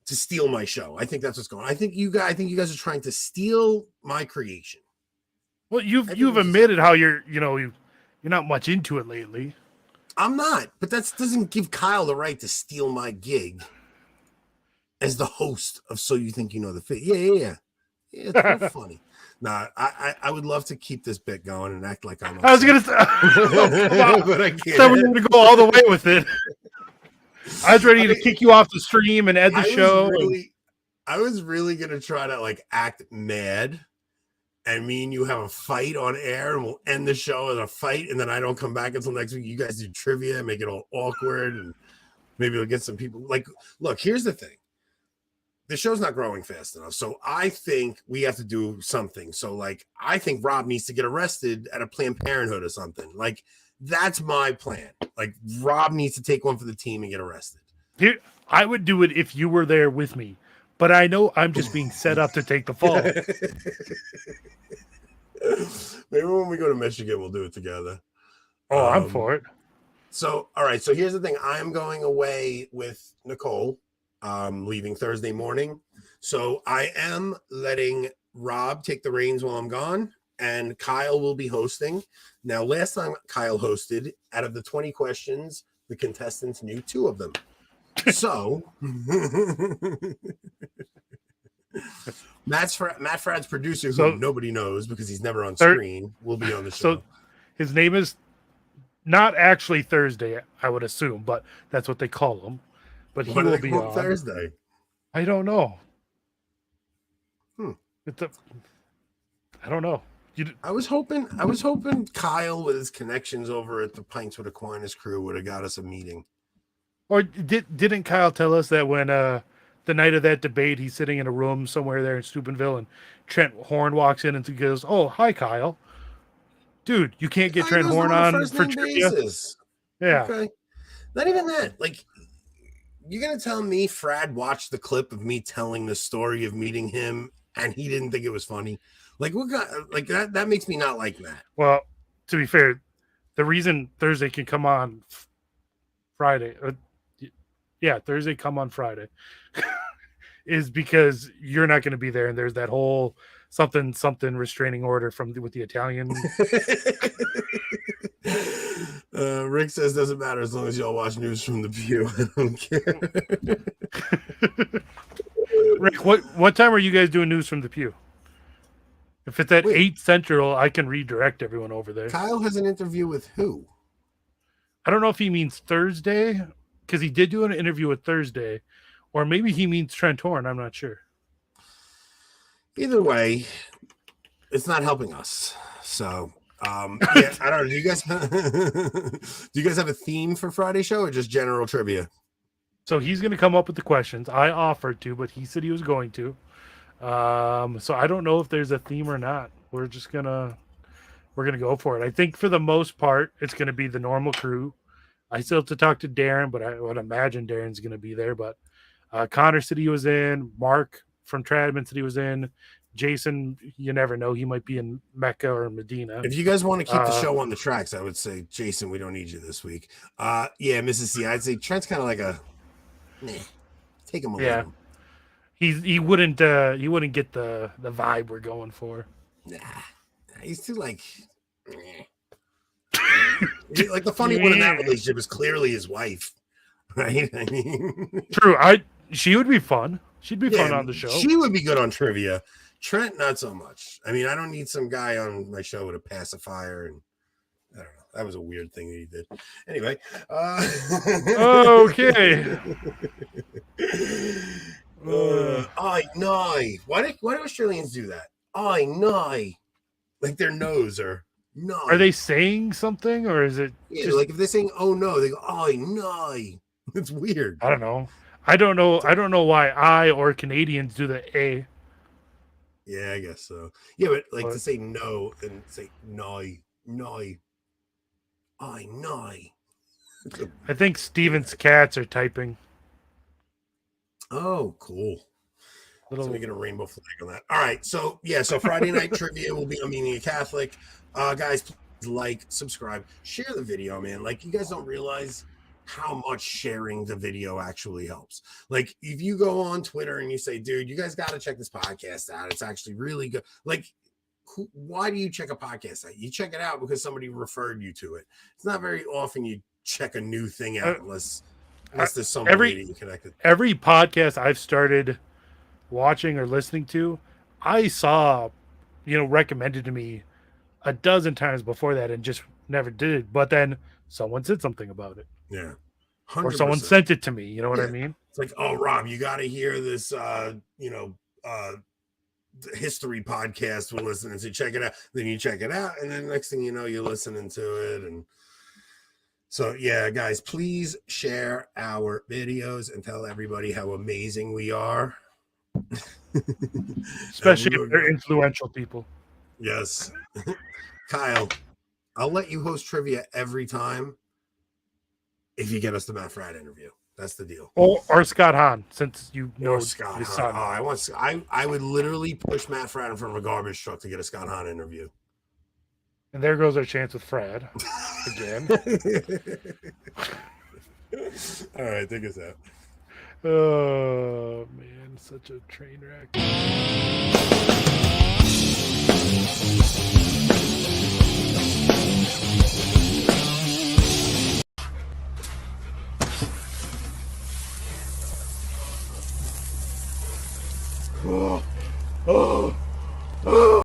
to steal my show? I think that's what's going on. I think you guys are trying to steal my creation. Well, you've admitted how you're not much into it lately. I'm not, but that doesn't give Kyle the right to steal my gig as the host of So You Think You Know the Fit. Yeah, it's real funny. Nah, I would love to keep this bit going and act like I'm. I was gonna say, but I can't. So we're gonna go all the way with it. I was ready to kick you off the stream and end the show. I was really gonna try to like act mad, and me and you have a fight on air, and we'll end the show in a fight, and then I don't come back until next week. You guys do trivia, make it all awkward, and maybe we'll get some people. Like, look, here's the thing. The show's not growing fast enough. So I think we have to do something. So like, I think Rob needs to get arrested at a Planned Parenthood or something. Like, that's my plan. Like, Rob needs to take one for the team and get arrested. Here, I would do it if you were there with me, but I know I'm just being set up to take the fall. Maybe when we go to Michigan, we'll do it together. Oh, I'm for it. So, all right. So here's the thing. I'm going away with Nicole. Leaving Thursday morning. So I am letting Rob take the reins while I'm gone. and Kyle will be hosting. Now, last time Kyle hosted, out of the 20 questions, the contestants knew 2 of them. So, Matt Frad's producer, who nobody knows because he's never on screen, will be on the show. So, his name is not actually Thursday, I would assume, but that's what they call him. But he will be on Thursday. I don't know. I don't know. I was hoping Kyle with his connections over at the Pints with Aquinas crew would have got us a meeting. Or didn't Kyle tell us that when the night of that debate, he's sitting in a room somewhere there in Steubenville, and Trent Horn walks in and he goes, "Oh, hi, Kyle. Dude, you can't get Trent Horn on for trivia." Yeah. Okay. Not even that. Like, you're gonna tell me Frad watched the clip of me telling the story of meeting him and he didn't think it was funny? Like, what got like that makes me not like that. Well, to be fair, the reason Thursday can come on Friday, Thursday come on Friday, is because you're not going to be there, and there's that whole something restraining order with the Italian. Rick says doesn't matter as long as y'all watch News from the Pew. I don't care. Rick, what time are you guys doing News from the Pew? If it's at 8 Central, I can redirect everyone over there. Kyle has an interview with who? I don't know if he means Thursday, because he did do an interview with Thursday, or maybe he means Trent Horn. I'm not sure. Either way, it's not helping us. So, I don't know. Do you guys have a theme for Friday show or just general trivia? So he's going to come up with the questions. I offered to, but he said he was going to. So I don't know if there's a theme or not. We're gonna go for it. I think for the most part, it's going to be the normal crew. I still have to talk to Darren, but I would imagine Darren's going to be there. But Connor said he was in. Mark from Tradman said he was in. Jason, you never know. He might be in Mecca or Medina. If you guys want to keep the show on the tracks, I would say, Jason, we don't need you this week. Mrs. C, I'd say Trent's kind of like a, take him away. Yeah. He wouldn't get the vibe we're going for. Nah, he's too like like the funny one in that relationship is clearly his wife, right? I mean, true. She would be fun. She'd be fun on the show. She would be good on trivia. Trent, not so much. I mean, I don't need some guy on my show with a pacifier, and I don't know. That was a weird thing that he did. Anyway, okay. I know. Why do Australians do that? I know, like their nose or no. Are they saying something or is it? Yeah, just... like if they're saying "oh no," they go "I know." It's weird. I don't know. I don't know why I or Canadians do the A. Yeah, I guess so. Yeah, but like to say no and say no, I know. I think Steven's cats are typing. Oh, cool. So we get a rainbow flag on that. All right. So Friday night trivia will be on Being a Catholic. Guys, please like, subscribe, share the video, man. Like, you guys don't realize how much sharing the video actually helps. Like, if you go on Twitter and you say, dude, you guys got to check this podcast out. It's actually really good. Like, why do you check a podcast out? You check it out because somebody referred you to it. It's not very often you check a new thing out unless there's somebody that you connected. Every podcast I've started watching or listening to, I saw, recommended to me a dozen times before that and just never did it. But then someone said something about it. Yeah. 100%. Or someone sent it to me. You know what I mean? It's like, oh, Rob, you got to hear this, history podcast we're listening to. Check it out. Then you check it out. And then next thing you know, you're listening to it. And so, yeah, guys, please share our videos and tell everybody how amazing we are. Especially if they're influential people. Yes. Kyle, I'll let you host trivia every time if you get us the Matt Fradd interview. That's the deal. Or Scott Hahn, since you know Scott Hahn. I would literally push Matt Fradd in front of a garbage truck to get a Scott Hahn interview. And there goes our chance with Fradd again. All right, take us out. Oh man, such a train wreck. Oh,